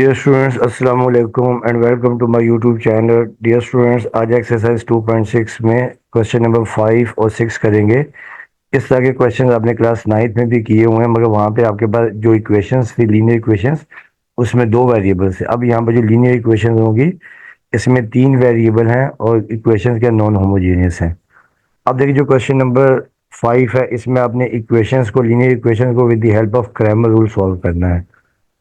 Dear students अस्सलाम वालेकुम and welcome to my YouTube channel. Dear students, आज exercise 2.6 में क्वेश्चन नंबर 5 और 6 करेंगे। इस तरह के क्वेश्चन आपने क्लास 9th में भी किए हुए हैं, मगर वहाँ पे आपके पास जो इक्वेशंस थी लीनियर इक्वेशंस, उसमें दो वेरिएबल्स है। अब यहाँ पर जो लीनियर इक्वेशंस होंगी, इसमें तीन वेरिएबल हैं और इक्वेशंस के नॉन होमोजीनियस हैं। अब देखिए, जो क्वेश्चन नंबर 5 है, इसमें आपने इक्वेशंस को, लीनियर इक्वेशंस को with the help of Cramer rule solve करना है।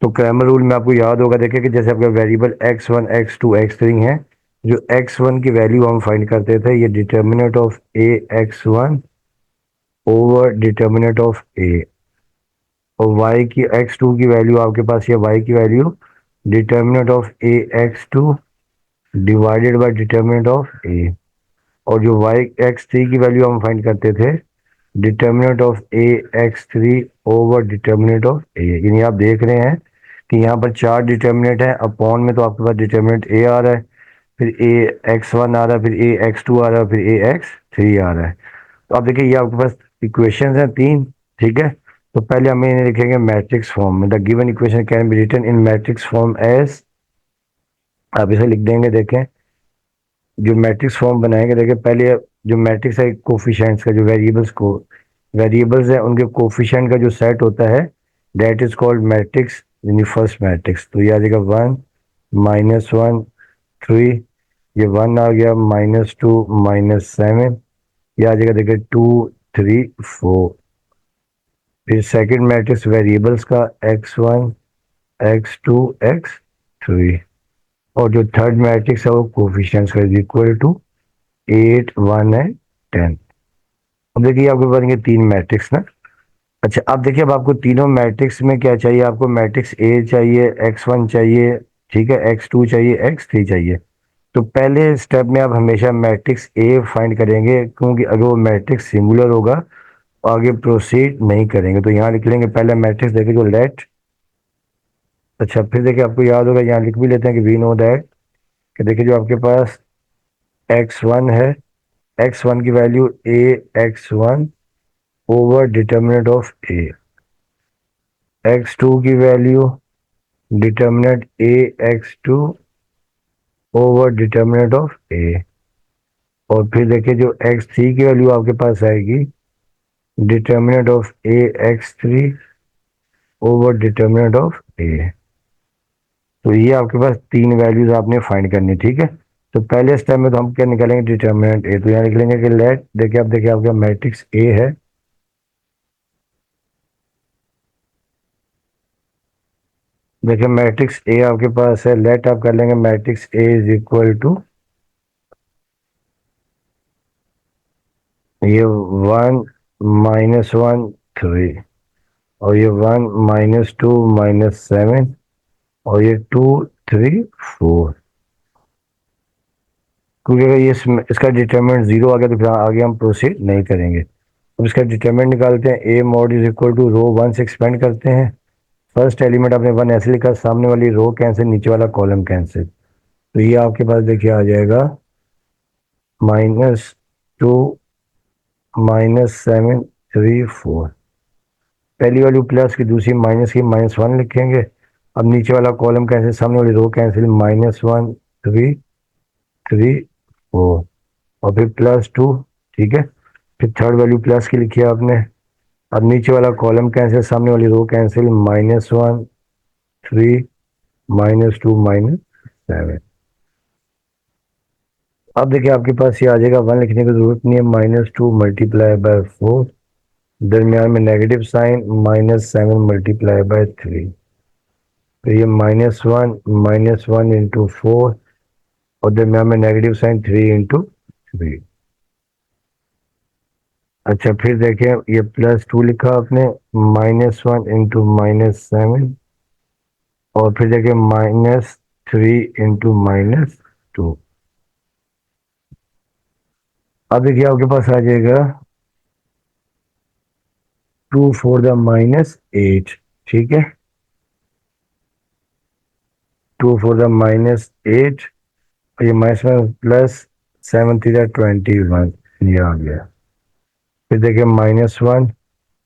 तो क्रैमर रूल में आपको याद होगा, देखिए कि जैसे आपका वेरिएबल x1 x2 x3 है, जो x1 की वैल्यू हम फाइंड करते थे, ये determinant of a x1 over determinant of a, और y की x2 की वैल्यू आपके पास, ये y की value determinant of a x2 divided by determinant of a, और जो y x3 की वैल्यू हम फाइंड करते थे, determinant of a x3 over determinant of a। यानी आप देख रहे हैं कि यहाँ पर चार डिटर्मिनेंट है, अपॉन में तो आपके पास डिटर्मिनेंट a आ रहा है, फिर a x1 आ रहा है, फिर a x2 आ रहा है, फिर a x3 आ रहा है। तो आप देखिए, ये आपके पास इक्वेशंस हैं तीन, ठीक है। तो पहले हम इन्हें लिखेंगे मैट्रिक्स फॉर्म में। The given equation can be written in matrix form as, आप इसे लिख देंगे। देखें, जो मैट्रिक्स फॉर्म बनाएंगे, देखिए पहले जो मैट्रिक्स है, कोफिशिएंट्स का, जो वेरिएबल्स है उनके कोफिशिएंट का जो सेट होता है, दैट इज कॉल्ड मैट्रिक्स, यानी फर्स्ट मैट्रिक्स। तो ये आ जाएगा 1 -1 3, ये 1 आ गया, -2 -7, ये आ जाएगा देखिए 2 3 4। फिर सेकंड मैट्रिक्स वेरिएबल्स का x1 x2 x3, और जो थर्ड मैट्रिक्स है वो कोफिशिएंट्स का, इज इक्वल टू 8 1 एंड 10। अब देखिए आपको बनेंगे तीन मैट्रिक्स ना। अच्छा, अब देखिए, अब आपको तीनों मैट्रिक्स में क्या चाहिए, आपको मैट्रिक्स ए चाहिए, x1 चाहिए, ठीक है, x2 चाहिए, x3 चाहिए। तो पहले स्टेप में आप हमेशा मैट्रिक्स ए फाइंड करेंगे, क्योंकि अगर वो मैट्रिक्स सिंगुलर होगा तो आगे प्रोसीड नहीं करेंगे। तो यहाँ लिख लेंगे पहले मैट्रिक्स, देखिए जो लेट। अच्छा, फिर देखिए आपको याद होगा, यहाँ लिख भी लेते हैं कि वी नो दैट, कि देखिए जो आपके पास x1 है, x1 की value a x1 over determinant of a, x2 की value determinant a x2 over determinant of a, और फिर देखिए जो x3 की वैल्यू आपके पास आएगी, determinant of a x3 over determinant of a। तो ये आपके पास तीन वैल्यूज आपने फाइंड करनी, ठीक है। तो पहले स्टेप में तो हम क्या निकालेंगे, डिटर्मिनेंट a। तो यहाँ लिख लेंगे कि लेट, देखिए अब देखिए आपका मैट्रिक्स a है, देखिए मैट्रिक्स ए आपके पास है, लेट आप कर लेंगे matrix A is equal to, ये 1 -1 3, और ये 1 -2 -7, और ये 2 3 4। क्योंकि अगर ये इसका डिटरमिनेंट जीरो आ गया तो फिर आगे हम प्रोसीड नहीं करेंगे। अब इसका डिटरमिनेंट निकालते हैं, A mod is equal to रो 1 से एक्सपेंड करते हैं। फर्स्ट एलिमेंट आपने 1 ऐसे लिखा, सामने वाली रो कैंसिल, नीचे वाला कॉलम कैंसिल। तो ये आपके पास देखिए आ जाएगा -2 -7 3 4। पहली वैल्यू प्लस की, दूसरी माइनस की, -1 लिखेंगे। अब नीचे वाला कॉलम कैंसिल, सामने वाली रो कैंसिल, -1 3 3 4, और फिर +2, ठीक है। फिर थर्ड वैल्यू प्लस की लिखी है आपने। अब नीचे वाला कॉलम कैंसिल, सामने वाली रो कैंसिल, -1 3 -2 -7। अब देखिए आपके पास ये आ जाएगा, 1 लिखने की जरूरत नहीं है, -2 मल्टीप्लाई बाय 4, दरमियान में नेगेटिव साइन, -7 मल्टीप्लाई बाय 3। तो ये -1 इंटू 4, और दरमियान में नेगेटिव साइन 3 इंटू 3। अच्छा, फिर देखें ये +2 लिखा आपने, -1 इंटू -7, और फिर देखिए -3 इंटू -2। अब देखिए आपके पास आ जाएगा 2 4 द -8, ठीक है, 2 4 द -8, और ये +7 3 21, ये आ गया। फिर देखिए -1,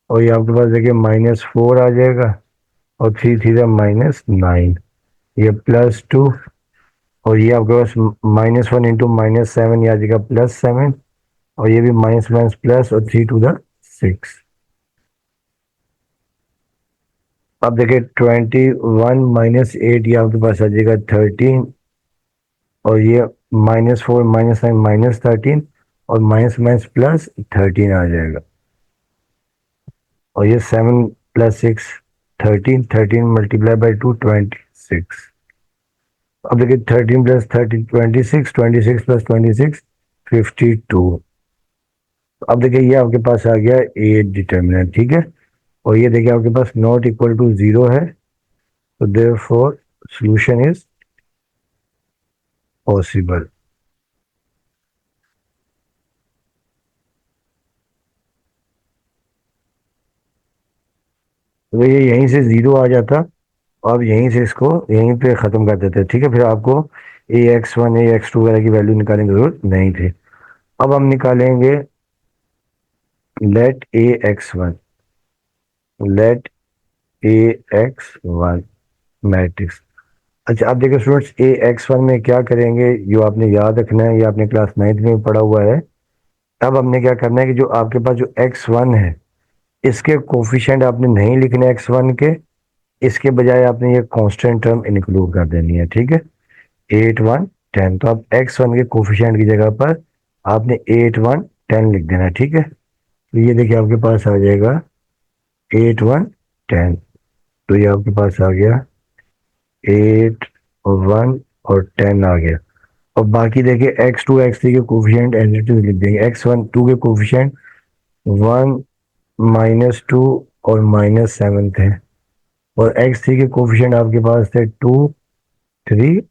और ये आपके पास देखिए -4 आ जाएगा, और 3 3 -9। ये +2 और ये आपके पास -1 इंटू -7 ये आ जाएगा +7 और ये भी माइनस माइनस प्लस और 3 टू द 6। अब देखिए 21 -8 ये आपके पास आ जाएगा 13 और ये -4 -9 -13 और माइनस माइनस प्लस 13 आ जाएगा और ये 7 + 6 13 13 मल्टीप्लाई बाई 2 26। अब देखिए 13 + 13 26 26 + 26 52। अब देखिए ये आपके पास आ गया ए डिटर्मिनेंट, ठीक है। और ये देखिए आपके पास नॉट इक्वल टू 0 है, तो देयरफॉर सॉल्यूशन इज पॉसिबल। तो ये यहीं से 0 आ जाता, अब यहीं से इसको यहीं पे ख़त्म कर देते, ठीक है। फिर आपको AX1 AX2 वगैरह की वैल्यू निकालने की जरूरत नहीं थी। अब हम निकालेंगे लेट AX1 मैट्रिक्स। अच्छा अब देखिए स्टूडेंट्स, AX1 में क्या करेंगे, जो आपने याद रखना है, ये आपने क्लास 9th में पढ़ा हुआ है। अब हमने क्या करना है कि जो आपके पास जो X1 है, इसके कोफिशिएंट आपने नहीं लिखने X1 के, इसके बजाय आपने ये कांस्टेंट टर्म इंक्लूड कर देनी है, ठीक है। 8 1 10, तो अब X1 के कोफिशिएंट की जगह पर आपने 8 1 10 लिख देना है, ठीक है। तो ये देखिए आपके पास आ जाएगा 8 1 10, तो ये आपके पास आ गया 8 1 और 10 आ गया। और बाकी देखिए X2 X3 के कोफिशिएंट एज इट इज लिख देंगे। X1 2 के कोफिशिएंट 1 -2 और -7 थे और X3 के कोफिशिएंट आपके पास थे 2 3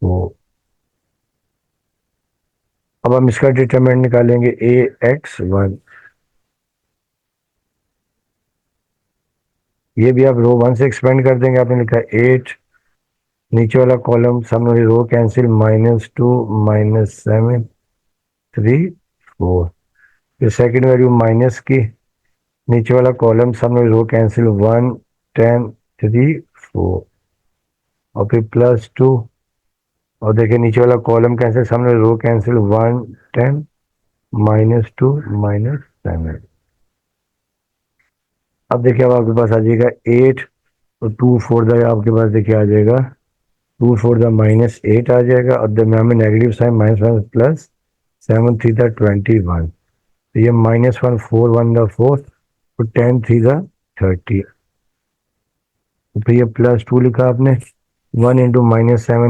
4। अब हम इसका डिटरमिनेंट निकालेंगे AX1। ये भी आप रो 1 से एक्सपेंड कर देंगे। आपने लिखा 8, नीचे वाला कॉलम सामने वाली रो कैंसिल, -2 -7 3 4। फिर सेकंड वैल्यू माइनस की, नीचे वाला कॉलम सामने वाली रो कैंसिल, 1 10 3 4 और फिर +2 और देखिए नीचे वाला कॉलम कैंसिल, सामने रो कैंसिल, 1 10 -2 -7। अब देखिए अब आपके पास आ जाएगा 8 और 2 4 द आपके पास देखिए आ जाएगा 2 4 द -8 आ जाएगा और दरम्यान में negative sign minus minus plus 7 3 the 21। तो ये -1 4 1 द 4 तो 10 3 द 30। तो फिर ये +2 लिखा आपने, 1 इंटू -7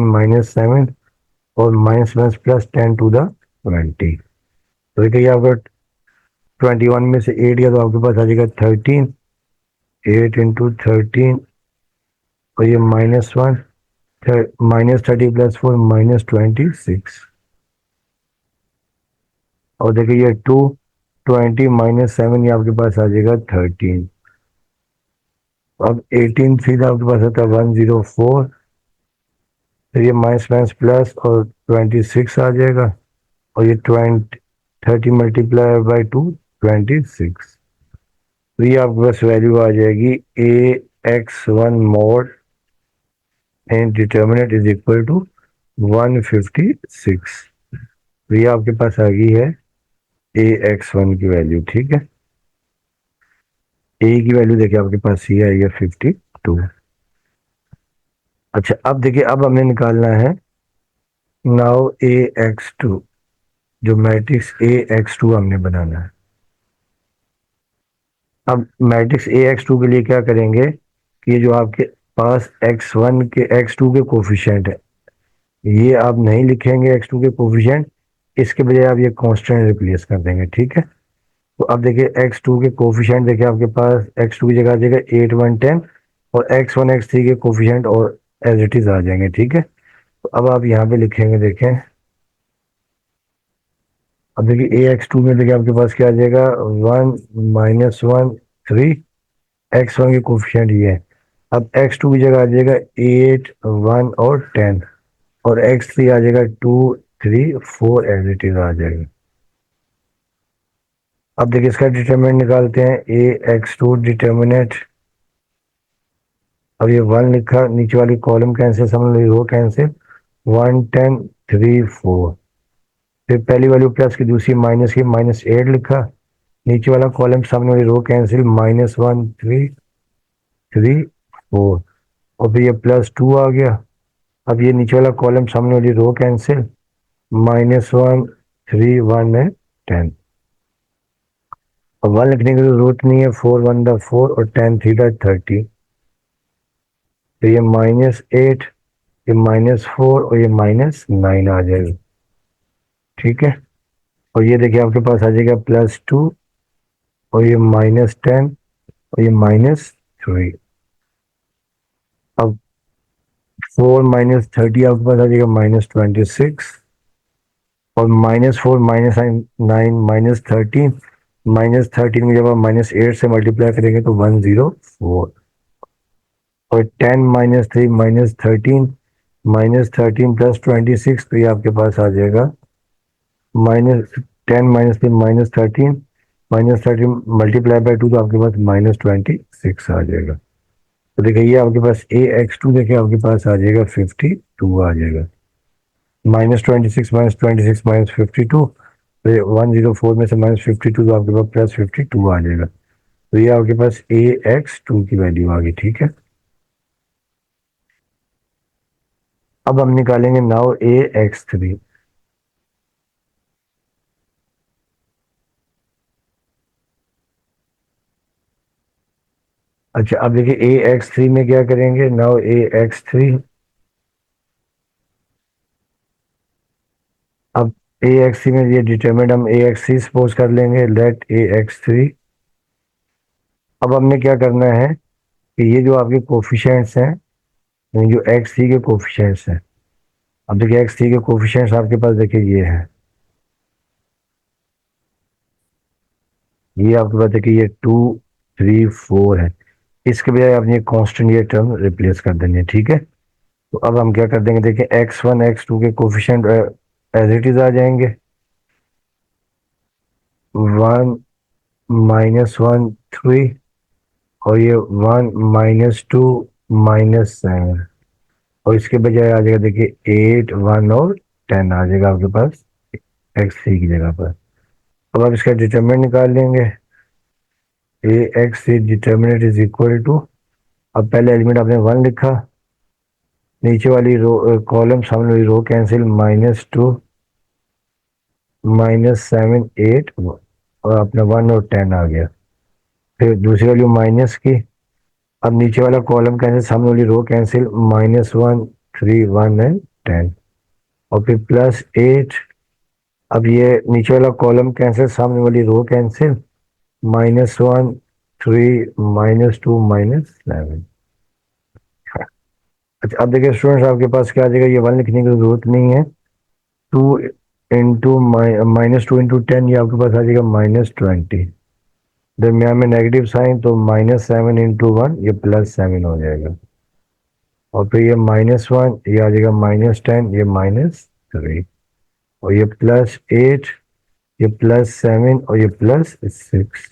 और minus minus plus 10 to the 20। तो देखिए आपका 21 में से 8 गया तो आपके पास आ जाएगा 13, 8 इंटू 13 और ये -1 -30 + 4 -26 और देखिए ये 2 20 -7 ये आपके पास आ जाएगा 13। अब 18 सीधा आपके पास आता है 104, फिर ये माइनस माइनस प्लस और 26 आ जाएगा और ये 30 मल्टीप्लाई बाई 2 26। तो ये आपके पास वैल्यू आ जाएगी AX1 mod and determinant is equal to 156। तो ये आपके पास आ गई है AX1 की वैल्यू, ठीक है। ए की वैल्यू देखिए आपके पास ये आई है 52। अच्छा अब देखिए अब हमें निकालना है नाउ AX2, जो मैट्रिक्स AX2 हमने बनाना है। अब मैट्रिक्स AX2 के लिए क्या करेंगे कि जो आपके पास X1 के X2 के कोफिशिएंट है, ये आप नहीं लिखेंगे X2 के कोफिशिएंट, इसके बजाय आप ये कांस्टेंट रिप्लेस कर देंगे, ठीक है। तो अब देखिए X2 के कोफिशिएंट देखिए आपके पास X2 की जगह आ जाएगा 8 1 10 और X1 X3 के कोफिशिएंट और एज इट इज आ जाएंगे, ठीक है। तो अब आप यहाँ पे लिखेंगे, देखें अब देखिए AX2 में देखिए आपके पास क्या आ जाएगा 1 -1 3, X1 के कोफिशिएंट ये है। अब X2 की जगह आ जाएगा 8 1 और 10 और X3 आ जाएगा 2 3 4 एज इट इज आ जाएगा। अब देखिए इसका डिटरमिनेंट निकालते हैं AX2 डिटर्मिनेंट। अब ये 1 लिखा, नीचे वाली कॉलम कैंसिल, समझ लो रो कैंसिल, 1 10 3 4। फिर पहली वैल्यू प्लस की, दूसरी माइनस की, -8 लिखा, नीचे वाला कॉलम सामने वाली रो कैंसिल, -1 3 3 4। और फिर ये +2 आ गया। अब ये नीचे वाला कॉलम सामने वाली रो कैंसिल, -1 3 1 है 10। और 1 लिखने की तो जरूरत नहीं है, 4 1 द 4 और 10 3 द 30। तो ये -8, ये -4 और ये -9 आ जाएगा। ठीक है। और ये देखिए आपके पास आ जाएगा +2 और ये -10 और ये -3। अब 4 -30 आपके पास आ जाएगा -26। और -4 -9 -13। -13 में जब आप -8 से मल्टीप्लाई करेंगे तो 104। और 10 -3 -13, -13 +26, तो ये आपके पास आ जाएगा -10 -3 -13, -13 मल्टीप्लाई बाय 2, तो आपके पास -26 आ जाएगा। तो देखिए ये आपके पास AX2 देखिए आपके पास आ जाएगा 52 आ जाएगा। -26 -26 -52, तो 104 में से -52, तो आपके पास +52 आ जाएगा। तो ये आपके पास AX2 की वैल्यू आ गई। ठीक है। अब हम निकालेंगे नाउ AX3। अच्छा, अब देखिए AX3 में क्या करेंगे, नाउ AX3। अब AX3 में ये डिटरमिनेंट हम AX3 सपोज कर लेंगे, लेट AX3। अब हमने क्या करना है कि ये जो आपके कोफिशिएंट्स हैं, यानी जो X3 के कोफिशिएंट्स हैं, अब देखिए X3 के कोफिशिएंट्स आपके पास देखिए ये है, ये आपके पास देखिए ये 2 3 4 है। इसके बजाय आपने कांस्टेंट ये टर्म रिप्लेस कर देंगे। ठीक है। तो अब हम क्या कर देंगे, देखिए X1 X2 के कोफिशिएंट एज इट इज आ जाएंगे, 1 -1 3 और ये 1 -2 -7। और इसके बजाय आ जाएगा देखिए 8 1 और 10 आ जाएगा आपके पास X3 की जगह पर। अब आप इसका डिटरमिनेंट निकाल लेंगे, AX3 determinant is equal to, अब पहले एलिमेंट आपने 1 लिखा, नीचे वाली रो कॉलम सामने वाली रो कैंसिल, -2 -7 8 और अपना 1 और 10 आ गया। फिर दूसरी वैल्यू माइनस की, अब नीचे वाला कॉलम कैंसिल, सामने वाली रो कैंसिल, -1 3 1 एंड 10। और फिर +8, अब ये नीचे वाला कॉलम कैंसिल, सामने वाली रो कैंसिल, -1 3 -2 -7। अच्छा, अब देखिए स्टूडेंट्स आपके पास क्या आ जाएगा, ये 1 लिखने की जरूरत नहीं है, 2 इंटू -2 × 10, ये आपके पास आ जाएगा -20। दरमियान में नेगेटिव साइन, तो -7 × 1 ये +7 हो जाएगा। और फिर ये -1 ये आ जाएगा -10, ये -3। और ये +8, ये +7 और ये +6।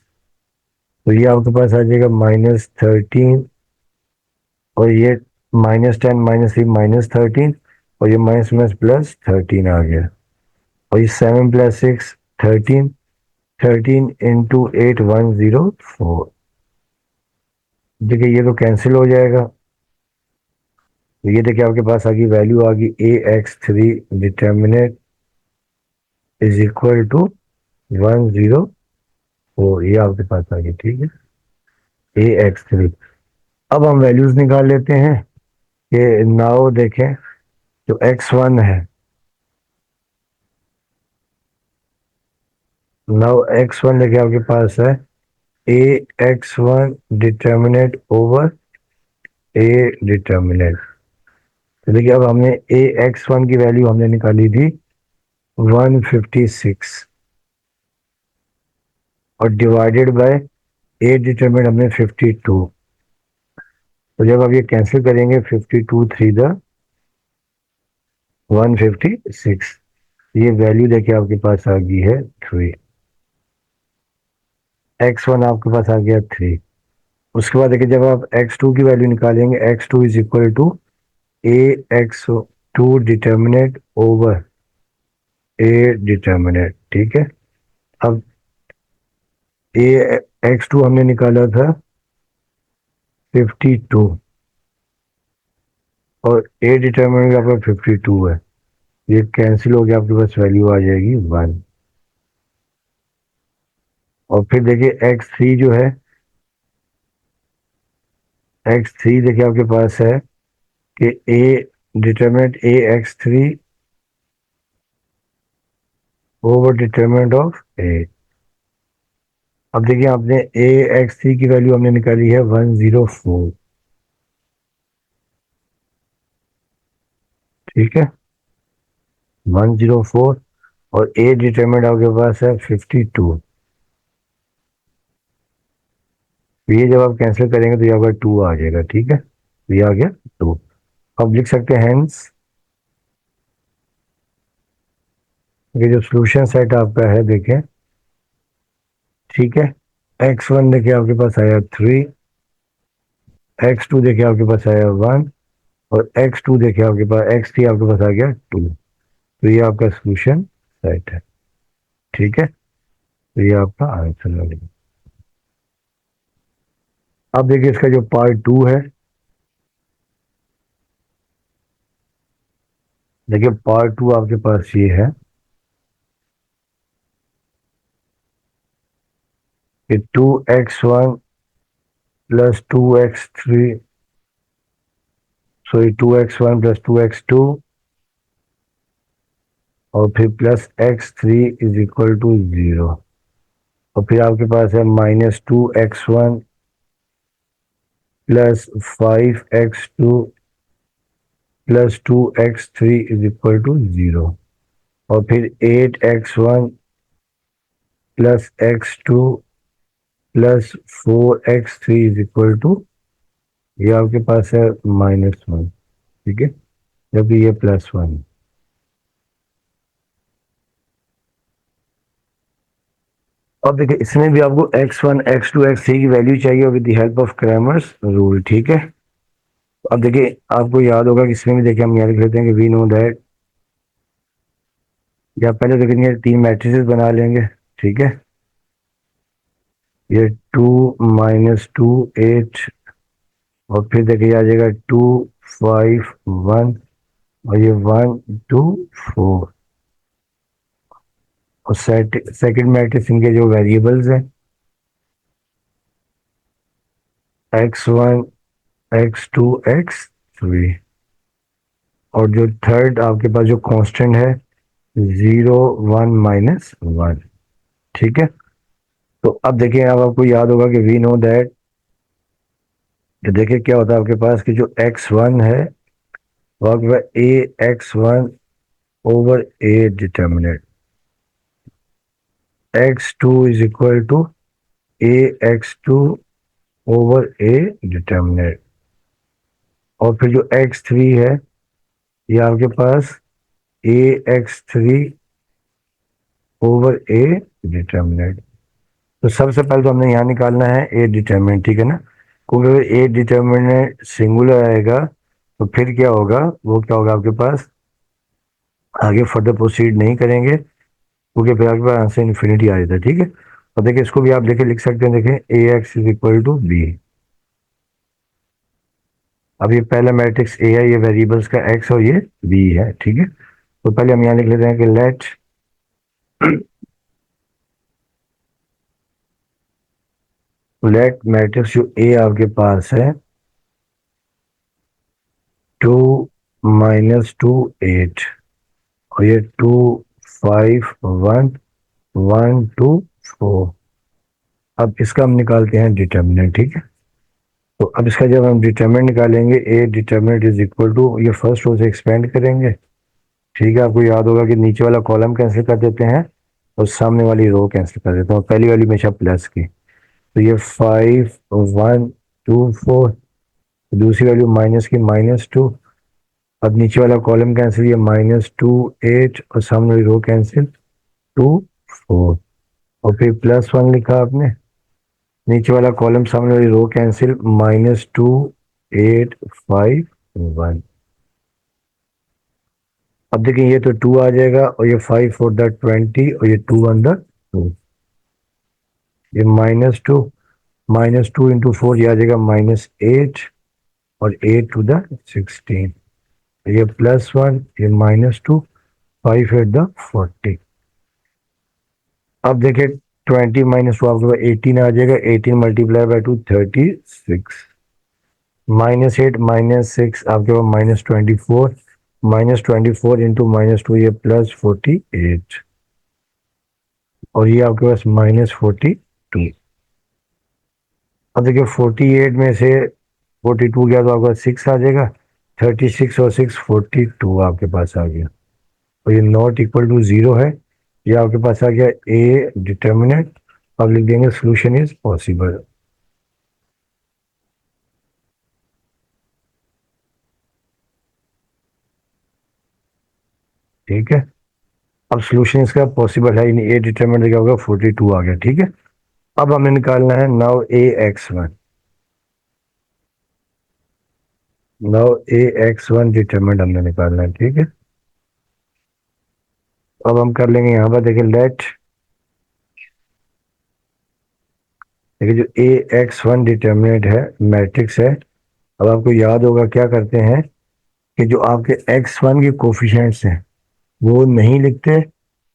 तो ये आपके पास आ जाएगा -13 और ये -10 -3 -13 और ये +13 आ गया। और ये 7 + 6 13, 13 × 8 104। देखिए ये तो कैंसिल हो जाएगा। तो ये देखिए आपके पास आ गई वैल्यू आ गई AX3 determinant is equal to 104, ये आपके पास आ गई। ठीक है, AX3। अब हम वैल्यूज निकाल लेते हैं कि नाउ देखें जो X1 है, नाउ X1 देखिए आपके पास है AX1 determinant over A determinant. तो देखिए अब हमने AX1 की वैल्यू हमने निकाली थी 156 और डिवाइडेड बाय A डिटर्मिनेंट हमने 52। तो जब आप ये कैंसिल करेंगे, 52 3 द 156, ये वैल्यू देखिए आपके पास आ गई है 3। X1 आपके पास आ गया 3। उसके बाद देखिए जब आप x2 की वैल्यू निकालेंगे, x2 is equal to A X two determinant over A determinant, ठीक है। अब ए x2 हमने निकाला था 52 और ए डिटर्मिनेंट आपका 52 है, ये कैंसिल हो गया, आपके पास वैल्यू आ जाएगी 1। और फिर देखिए x3 जो है, x3 देखिए आपके पास है कि A determinant A x3 over determinant of A. अब देखिए आपने ए x3 की वैल्यू हमने निकाली है 104, ठीक है, 104। और ए डिटर्मिनेंट आपके पास है 52, तो ये जब आप कैंसिल करेंगे तो ये आपका 2 आ जाएगा, ठीक है, तो ये आ गया 2। अब लिख सकते हैं हेंस, ये जो सोल्यूशन सेट आपका है देखें, ठीक है, x1 देखिए आपके पास आया 3, x2 देखिए आपके पास आया 1 और x2 देखिए आपके पास, x3 आपके पास आ गया 2। तो ये आपका सोल्यूशन सेट है, ठीक है, तो ये आपका आंसर लगेगा। अब देखिए इसका जो पार्ट 2 है, देखिए पार्ट 2 आपके पास ये है कि 2x1 plus 2x3, sorry 2x1 plus 2x2 और फिर plus x3 is equal to 0। और फिर आपके पास है -2x1 plus 5x2 plus 2x3 is equal to 0। और फिर 8x1 plus x2 plus 4x3 is equal to, ये आपके पास है -1, ठीक है, जबकि ये +1। अब देखिए इसमें भी आपको x1 x2 x3 की वैल्यू चाहिए with the help of Cramer's rule, ठीक है। अब देखिए आपको याद होगा कि इसमें भी देखिए हम यहाँ लिख लेते हैं कि वी नो दैट, या पहले देखिए 3 मैट्रिसेस बना लेंगे, ठीक है, ये 2 -2 8 और फिर देखिए आ जाएगा 2 5 1 और ये 1 2 4। और सेकंड मैट्रिक्स इनके जो वेरिएबल्स हैं x1 x2 x3, और जो थर्ड आपके पास जो कांस्टेंट है 0 1 -1, ठीक है। तो अब देखिए अब आपको याद होगा कि वी नो दैट, देखिए क्या होता है आपके पास कि जो x1 है वो आपके पास A x1 over A determinant, x2 is equal to A x2 over A determinant. और फिर जो x3 है ये आपके पास ए x3 ओवर ए डिटर्मिनेंट। तो सबसे पहले तो हमने यहाँ निकालना है ए डिटर्मिनेंट, ठीक है ना, क्योंकि अगर ए डिटर्मिनेंट सिंगुलर आएगा तो फिर क्या होगा, वो क्या होगा आपके पास, आगे फर्दर प्रोसीड नहीं करेंगे क्योंकि फिर आपके पास आंसर इन्फिनिटी आ जाता है, ठीक है। और देखिए इसको भी आप देखिए लिख सकते हैं, देखिए A X is equal to B. अब ये पहला मैट्रिक्स ए है, ये वेरिएबल्स का एक्स और ये बी है, ठीक है। तो पहले हम यहाँ लिख लेते हैं कि लेट मैट्रिक्स जो ए आपके पास है 2 -2 8 और ये 2 5 1 1 2 4। अब इसका हम निकालते हैं डिटर्मिनेंट, ठीक है। तो अब इसका जब हम डिटर्मिनेंट निकालेंगे A determinant is equal to, ये फर्स्ट रो से एक्सपेंड करेंगे, ठीक है। आपको याद होगा कि नीचे वाला कॉलम कैंसिल कर देते हैं और सामने वाली रो कैंसिल कर देते हैं, और पहली वाली हमेशा प्लस की। तो ये 5 1 2 4, दूसरी वैल्यू माइनस की -2। अब नीचे वाला कॉलम कैंसिल, ये -2 8 और सामने वाली रो कैंसिल 2 4 और फिर +1 लिखा आपने, नीचे वाला कॉलम सामने वाली रो कैंसिल, -2 8 5 1। अब देखिए ये तो 2 आ जाएगा और ये 5 4 20 और ये 2 1 2। ये -2 इंटू 4 ये आ जाएगा -8 और 8 to the 16। ये +1 ये -2 5 8 the 40। अब देखिए 20 -2 आपके पास 18 आ जाएगा। 18 मल्टीप्लाई बाई 2 36। -8 -6 आपके पास -24। -24 इंटू -2 ये +48 और ये आपके पास -42। अब देखिए 48 में से 42 गया तो आपके पास 6 आ जाएगा। 36 और 6 42 आपके पास आ गया और ये नॉट इक्वल टू 0 है। ये आपके पास आ गया ए डिटर्मिनेंट। अब लिख देंगे सोल्यूशन इज पॉसिबल। ठीक है, अब सोल्यूशन इसका पॉसिबल है, ए डिटर्मिनेंट क्या होगा 42 आ गया। ठीक है, अब हमें निकालना है now AX1। Now AX1 determinant हमने निकालना है। ठीक है, अब हम कर लेंगे यहाँ पर देखिए लेट, देखिए जो AX1 डिटर्मिनेंट है मैट्रिक्स है। अब आपको याद होगा क्या करते हैं कि जो आपके X1 के कोफिशिएंट्स हैं वो नहीं लिखते,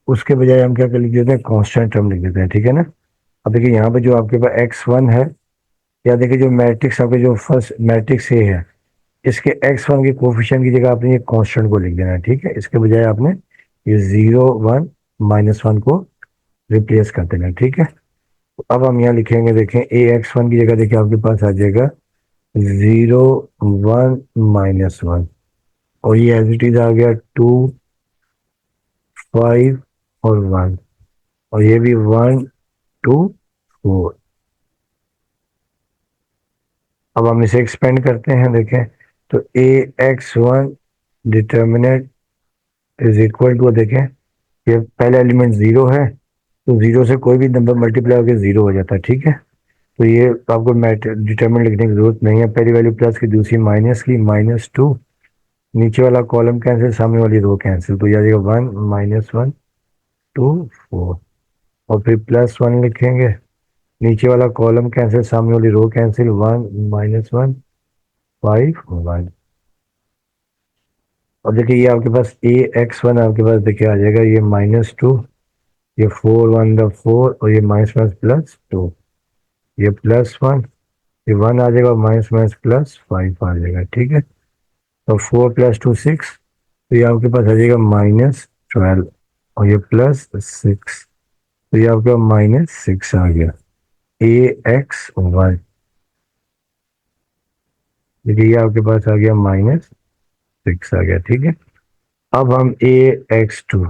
उसके बजाय हम क्या कर लिख देते हैं कांस्टेंट टर्म लिख देते हैं। ठीक है ना। अब देखिए यहाँ पे जो आपके पास X1 है, या देखिए जो मैट्रिक्स आपके जो फर्स्ट मैट्रिक्स ए है इसके X1 के कोफिशिएंट की जगह आपने ये कांस्टेंट को लिख देना है। ठीक है, इसके बजाय आपने ये 0 1 -1 को रिप्लेस कर देना है। ठीक है, तो अब हम यहाँ लिखेंगे, देखें AX1 की जगह देखिए आपके पास आ जाएगा 0 1 -1 और ये एज इट इज आ गया 2 5 और 1 और ये भी 1 2 4। अब हम इसे एक्सपेंड करते हैं, देखें तो AX1 determinant is equal to, देखें ये पहला एलिमेंट 0 है तो 0 से कोई भी नंबर मल्टीप्लाई होकर 0 हो जाता है। ठीक है, तो ये आपको डिटर्मिनेंट लिखने की जरूरत नहीं है। पहली वैल्यू प्लस की, दूसरी माइनस की, -2। नीचे वाला कॉलम कैंसिल, सामने वाली रो कैंसिल, तो ये आ जाएगा 1 -1 2 4 और फिर +1 लिखेंगे। नीचे वाला कॉलम कैंसिल, सामने वाली रो कैंसिल, 1 -1 5 1। और देखिए ये आपके पास AX1 आपके पास देखिए आ जाएगा ये -2, ये 4 1 द 4 और ये -+2, ये +1, ये 1 आ जाएगा, -+5 आ जाएगा। ठीक है, तो 4 + 2 6, तो ये आपके पास आ जाएगा -12 और ये +6, तो ये आपका -6 आ गया AX1। देखिए ये आपके पास आ गया -6 आ गया। ठीक है, अब हम AX2,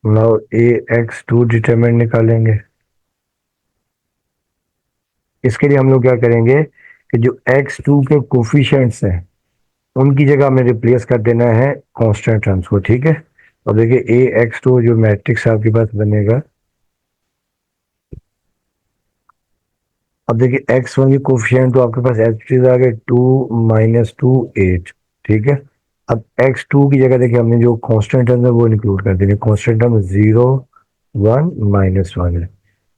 नाउ AX2 डिटरमिनेंट निकालेंगे। इसके लिए हम लोग क्या करेंगे कि जो X2 के कोफिशिएंट्स हैं उनकी जगह हमें रिप्लेस कर देना है कांस्टेंट टर्म्स को। ठीक है, और देखिए AX2 जो मैट्रिक्स आपके पास बनेगा, अब देखिए X1 की कोफिशिएंट तो आपके पास एच आ गए 2 -2 8। ठीक है, अब X2 की जगह देखिए हमने जो कांस्टेंट टर्म है वो इंक्लूड कर देंगे। कांस्टेंट टर्म 0 1 -1 है।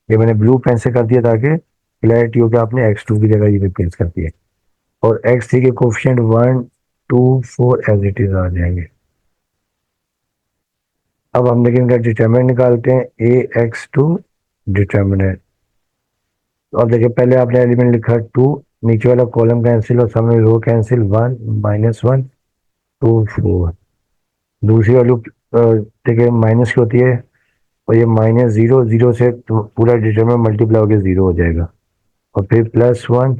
ये मैंने ब्लू पेन से कर दिया ताकि क्लैरिटी हो कि आपने X2 की जगह ये रिप्लेस कर दिया। और X3 के कोफिशिएंट 1 2 4 एज इट इज आ जाएंगे। अब हम देखिए इनका डिटर्मिनेंट निकालते हैं AX2 डिटर्मिनेंट। तो अब देखिए पहले आपने एलिमेंट लिखा 2, नीचे वाला कॉलम कैंसिल और सामने रो कैंसिल, 1 -1 2 4। दूसरी वैल्यू देखिए माइनस की होती है और ये -0 0 से तो पूरा डिटर्मिनेंट मल्टीप्लाई होकर 0 हो जाएगा और फिर +1,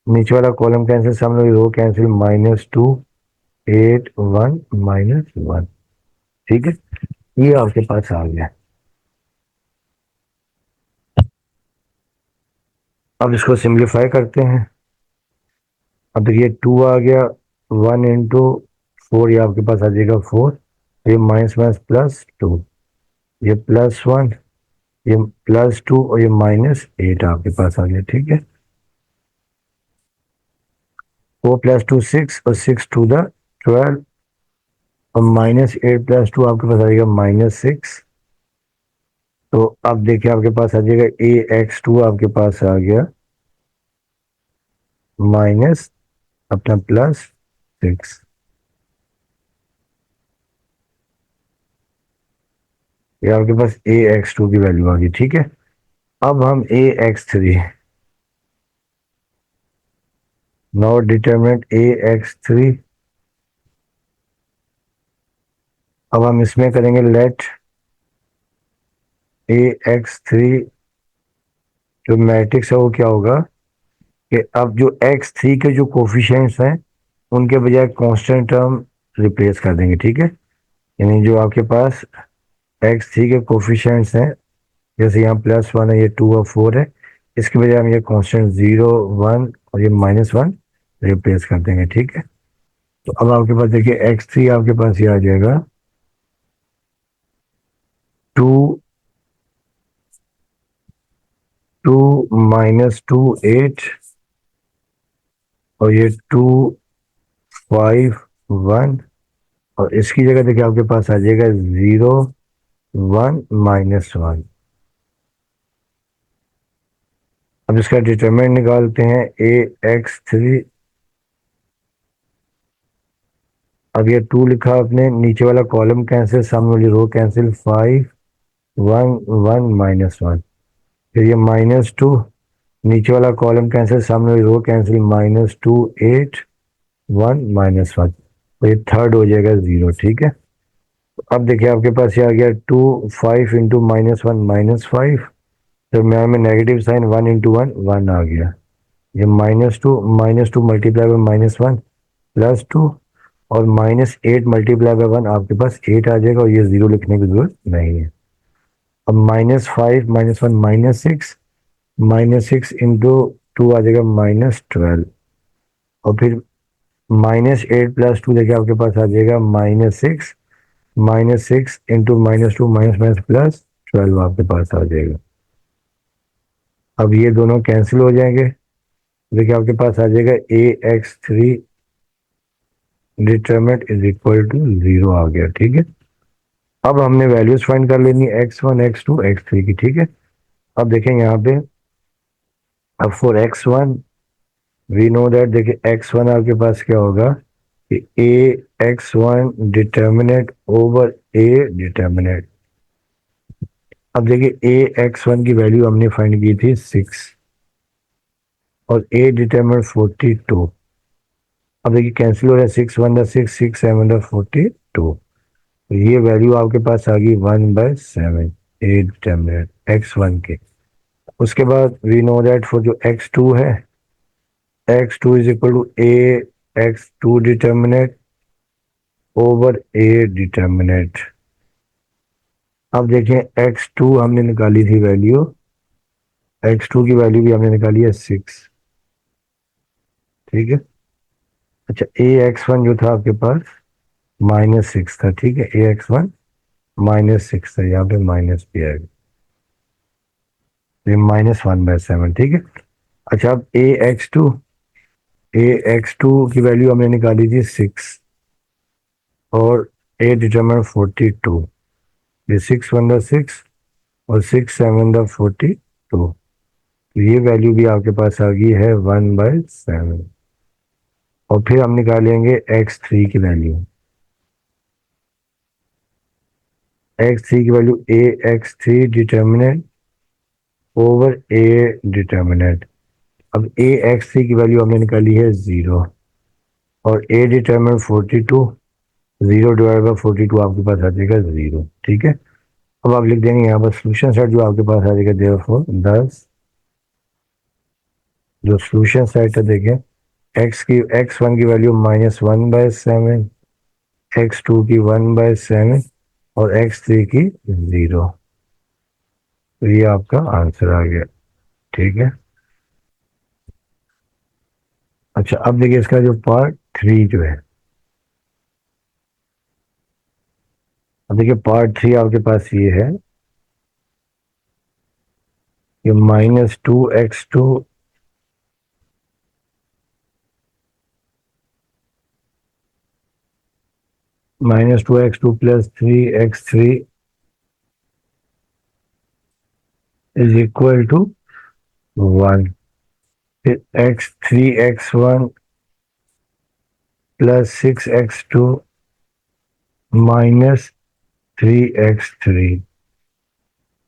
नीचे वाला कॉलम कैंसिल, सामने वाली रो कैंसिल, -2 8 1 -1। ठीक है, ये आपके पास आ गया। अब इसको सिंप्लीफाई करते हैं। अब देखिए 2 आ गया, 1 इंटू 4 ये आपके पास आ जाएगा 4, ये -+2, ये +1 ये +2 और ये -8 आपके पास आ गया, ठीक है। 4 + 2 6 और 6 2 द 12 और -8 + 2 आपके पास आ जाएगा -6। तो अब देखिए आपके पास आ जाएगा AX2 आपके पास आ गया माइनस अपना +6। ये आपके पास AX2 की वैल्यू आ गई, ठीक है। अब हम AX3 नाउ डिटरमिनेट AX3। अब हम इसमें करेंगे लेट AX3 जो मैट्रिक्स है वो क्या होगा कि अब जो X3 के जो कोफिशिएंट्स हैं उनके बजाय कांस्टेंट टर्म रिप्लेस कर देंगे, ठीक है। यानी जो आपके पास X3 के कोफिशिएंट्स हैं, जैसे यहाँ +1 है, ये 2 और 4 है, इसके बजाय हम ये कांस्टेंट 0 1 और ये -1 रिप्लेस कर देंगे, ठीक है। तो अब आपके पास देखिए X3 आपके पास ये आ जाएगा 2 2 -2 8 और ये 2 5 1 और इसकी जगह देखिए आपके पास आ जाएगा 0 1 -1। अब इसका डिटरमिनेंट निकालते हैं AX3। अब ये 2 लिखा आपने, नीचे वाला कॉलम कैंसिल, सामने वाली रो कैंसिल, 5 1 1 -1। फिर ये -2, नीचे वाला कॉलम कैंसिल, सामने वाली रो कैंसिल, -2 8 1 -1। तो ये थर्ड हो जाएगा 0, ठीक है। अब देखिए आपके पास ये आ गया 2 5 इंटू -1 -5, दरम्यान में नेगेटिव साइन, 1 इंटू 1 1 आ गया। ये -2 मल्टीप्लाई बाय -1 +2 और -8 मल्टीप्लाई बाय 1 आपके पास 8 आ जाएगा और ये 0 लिखने की जरूरत नहीं है। अब -5 -1 -6, -6 इंटू 2 आ जाएगा -12 और फिर -8 + 2 देखिए आपके पास आ जाएगा -6, -6 इंटू -2 -+12 आपके पास आ जाएगा। अब ये दोनों कैंसिल हो जाएंगे, देखिए आपके पास आ जाएगा AX3 determinant is equal to 0 आ गया, ठीक है। अब हमने वैल्यूज फाइंड कर लेनी है x1 x2 x3 की, ठीक है। अब देखें यहाँ पे, अब for x1 we know that, देखिए x1 आपके पास क्या होगा कि AX1 determinant over A determinant. अब देखिए AX1 की वैल्यू हमने फाइंड की थी 6 और A डिटरमिनेंट 42। अब देखिए कैंसिल हो रहा है, 6 1 6 6 7 42। तो ये वैल्यू आपके पास आ गई 1/7 ए डिटरमिनेंट x1 के। उसके बाद वी नो दैट फॉर जो x2 है, x2 is equal to A x2 determinant over A determinant. अब देखें x2 हमने निकाली थी वैल्यू, x2 की वैल्यू भी हमने निकाली है 6, ठीक है। अच्छा AX1 जो था आपके पास -6 था, ठीक है। AX1 -6 था, यहाँ पे माइनस भी आएगा, ये -1/7, ठीक है। अच्छा अब ए एक्स टू की वैल्यू हमने निकाली थी 6 और ए डिटरमिनेंट 42। ये 6 1 6 और 6 7 42। तो ये वैल्यू भी आपके पास आ गई है 1/7। और फिर हम निकालेंगे x3 की वैल्यू। x3 की value AX3 determinant over A determinant. अब AX3 की वैल्यू हमने निकाली है 0 और ए डिटरमिनेंट 42, 0 डिवाइड बाई 42 आपके पास आ जाएगा 0, ठीक है। अब आप लिख देंगे यहाँ पर सोल्यूशन सेट जो आपके पास आ जाएगा, देयरफॉर 10। जो सोल्यूशन सेट है देखें, x1 की वैल्यू -1/7, x2 की 1/7 और x3 की 0। तो ये आपका आंसर आ गया, ठीक है। अच्छा अब देखिए इसका जो पार्ट 3 जो है, अब देखिए पार्ट 3 आपके पास ये है ये -2x2 -2x2 + 3x3 is equal to 1। फिर x3x1 + 6x2 -3x3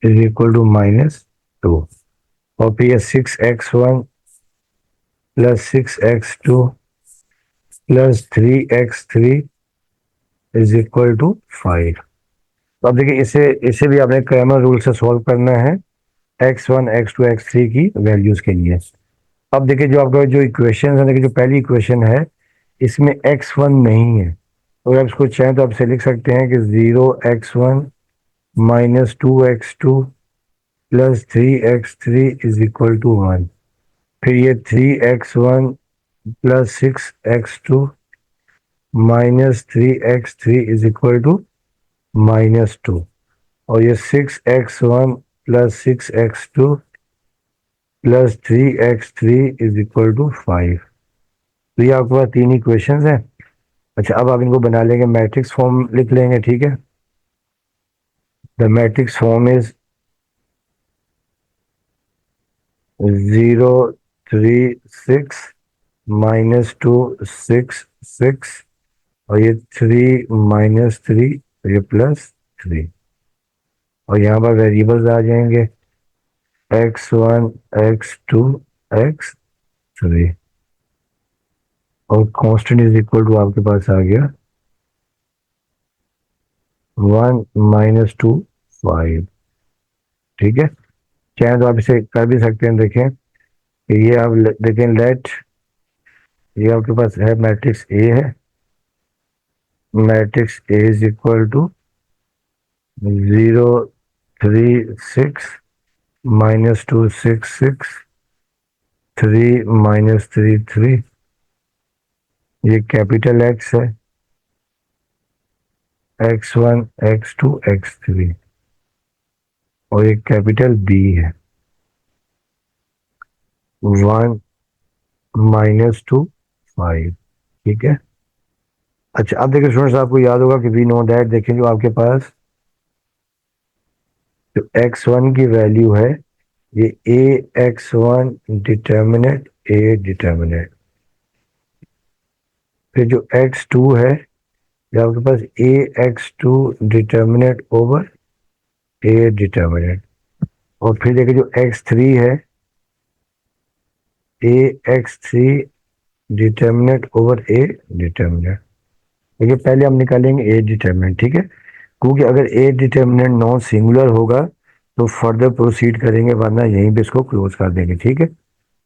is equal to -2। और फिर 6x1 + 6x2 + 3x3 is equal to 5। तो अब देखिए इसे इसे भी आपने क्रैमर रूल से सॉल्व करना है x1 x2 x3 की वैल्यूज के लिए। अब देखिए जो आपका जो इक्वेशन है, देखिए जो पहली इक्वेशन है इसमें x1 नहीं है, तो आप इसको चाहें तो आप इसे लिख सकते हैं कि 0x1 -2x2 + 3x3 is equal to 1। फिर ये 3x1 + 6x2 -3x3 is equal to -2। और ये 6x1 + 6x2 + 3x3 is equal to 5। तो ये आपके पास तीन इक्वेशंस हैं। अच्छा, अब आप इनको बना लेंगे, मैट्रिक्स फॉर्म लिख लेंगे, ठीक है। द मैट्रिक्स फॉर्म इज 0 3 6 -2 6 6 और ये 3 -3 और ये +3। और यहाँ पर वेरिएबल्स आ जाएंगे x1 x2 x3 और कांस्टेंट इज इक्वल टू आपके पास आ गया 1 -2 5। ठीक है, चाहे तो आप इसे कर भी सकते हैं। देखें ये आप देखें लेट, ये आपके पास है मैट्रिक्स ए है, matrix A is equal to 0 3 6 -2 6 6 3 -3 3। ये कैपिटल एक्स है, x1 x2 x3 और एक कैपिटल बी है 1 -2 5। ठीक है। अच्छा, अब देखिए स्टूडेंट्स, आपको याद होगा कि वी नो दैट, देखें जो आपके पास जो x1 की वैल्यू है ये ए x1 डिटर्मिनेंट ए डिटर्मिनेंट, फिर जो x2 है ये आपके पास ए x2 determinant over A determinant, और फिर देखिए जो x3 है ए x3 determinant over A determinant. देखिए पहले हम निकालेंगे ए डिटर्मिनेंट, ठीक है, क्योंकि अगर ए डिटर्मिनेंट नॉन सिंगुलर होगा तो फर्दर प्रोसीड करेंगे, वरना यहीं पे इसको क्लोज कर देंगे। ठीक है,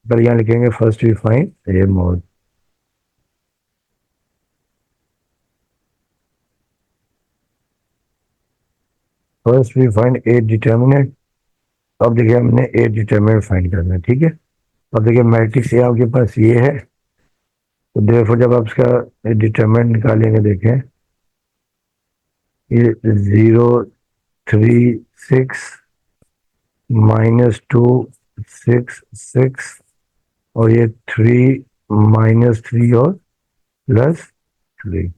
पर यहाँ लिखेंगे first we find A mod. First we find A determinant. अब देखिए हमने ए डिटर्मिनेंट फाइंड करना है, ठीक है। अब देखिए मैट्रिक्स ए आपके पास ये है, तो देखो जब आप इसका डिटर्मिनेंट निकालेंगे, देखें ये 0 3 6 -2 6 6 और ये 3 -3 और +3।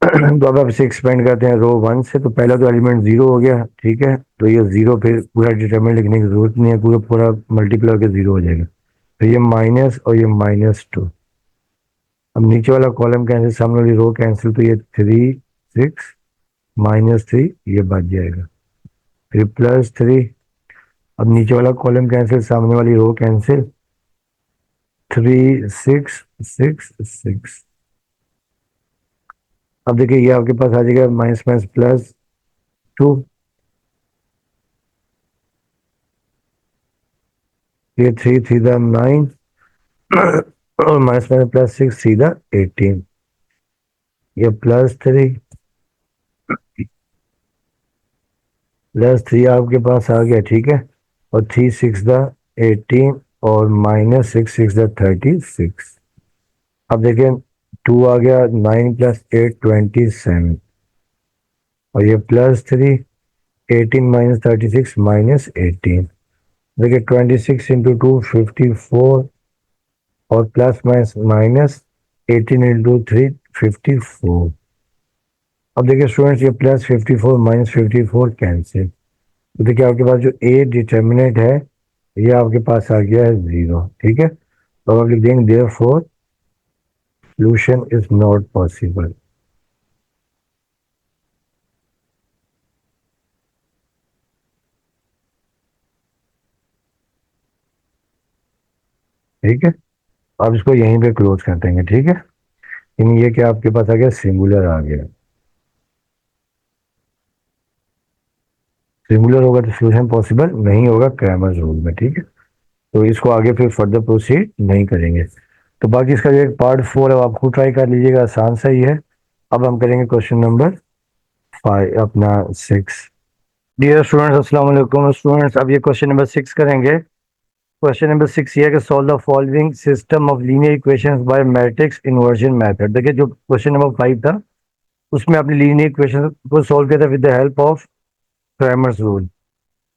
तो अब आप इसे एक्सपेंड करते हैं रो 1 से, तो पहला तो एलिमेंट 0 हो गया, ठीक है, तो ये 0 फिर पूरा डिटरमिनेंट लिखने की जरूरत नहीं है, पूरा पूरा मल्टीप्लाई करके 0 हो जाएगा। तो ये माइनस और ये -2। अब नीचे वाला कॉलम कैंसिल, सामने वाली रो कैंसिल, तो ये 3 6 -3 ये बच जाएगा, फिर +3। अब नीचे वाला कॉलम कैंसिल, सामने वाली रो कैंसिल, 3 6 6 6। अब देखिए ये आपके पास आ जाएगा माइनस माइनस +2, ये 3 सीधा 9 और माइनस माइनस +6 सीधा 18, ये +3 आपके पास आ गया, ठीक है। और 3 6 18 और -6 6 36। अब देखिए 2 आ गया, 9 + 8 27 और ये +3 18 माइनस 36 माइनस 18। देखिए 26 इंटू 2 54 और प्लस माइनस माइनस 18 इंटू 3 54। अब देखिए स्टूडेंट्स, ये प्लस 54 माइनस 54 कैंसिल। तो देखिए आपके पास जो ए डिटर्मिनेंट है ये आपके पास आ गया है 0। ठीक है, तो आप लिख देंगे therefore solution is not possible. ठीक है, अब इसको यहीं पे क्लोज कर देंगे। ठीक है, इन ये क्या आपके पास आ गया, सिंगुलर आ गया। सिंगुलर होगा तो सॉल्यूशन पॉसिबल नहीं होगा क्रैमर्स रूल में। ठीक है, तो इसको आगे फिर फर्दर प्रोसीड नहीं करेंगे। तो बाकी इसका जो एक पार्ट 4 है वो आप खुद ट्राई कर लीजिएगा, आसान सा ही है। अब हम करेंगे क्वेश्चन नंबर 5 अपना 6। डियर स्टूडेंट्स, अस्सलाम वालेकुम स्टूडेंट्स। अब ये क्वेश्चन नंबर 6 करेंगे। क्वेश्चन नंबर 6 ये है कि solve the following system of linear equations bye matrix inversion method. देखिए जो क्वेश्चन नंबर 5 था उसमें आपने लीनियर इक्वेशन को सॉल्व किया था with the help of Cramer's rule.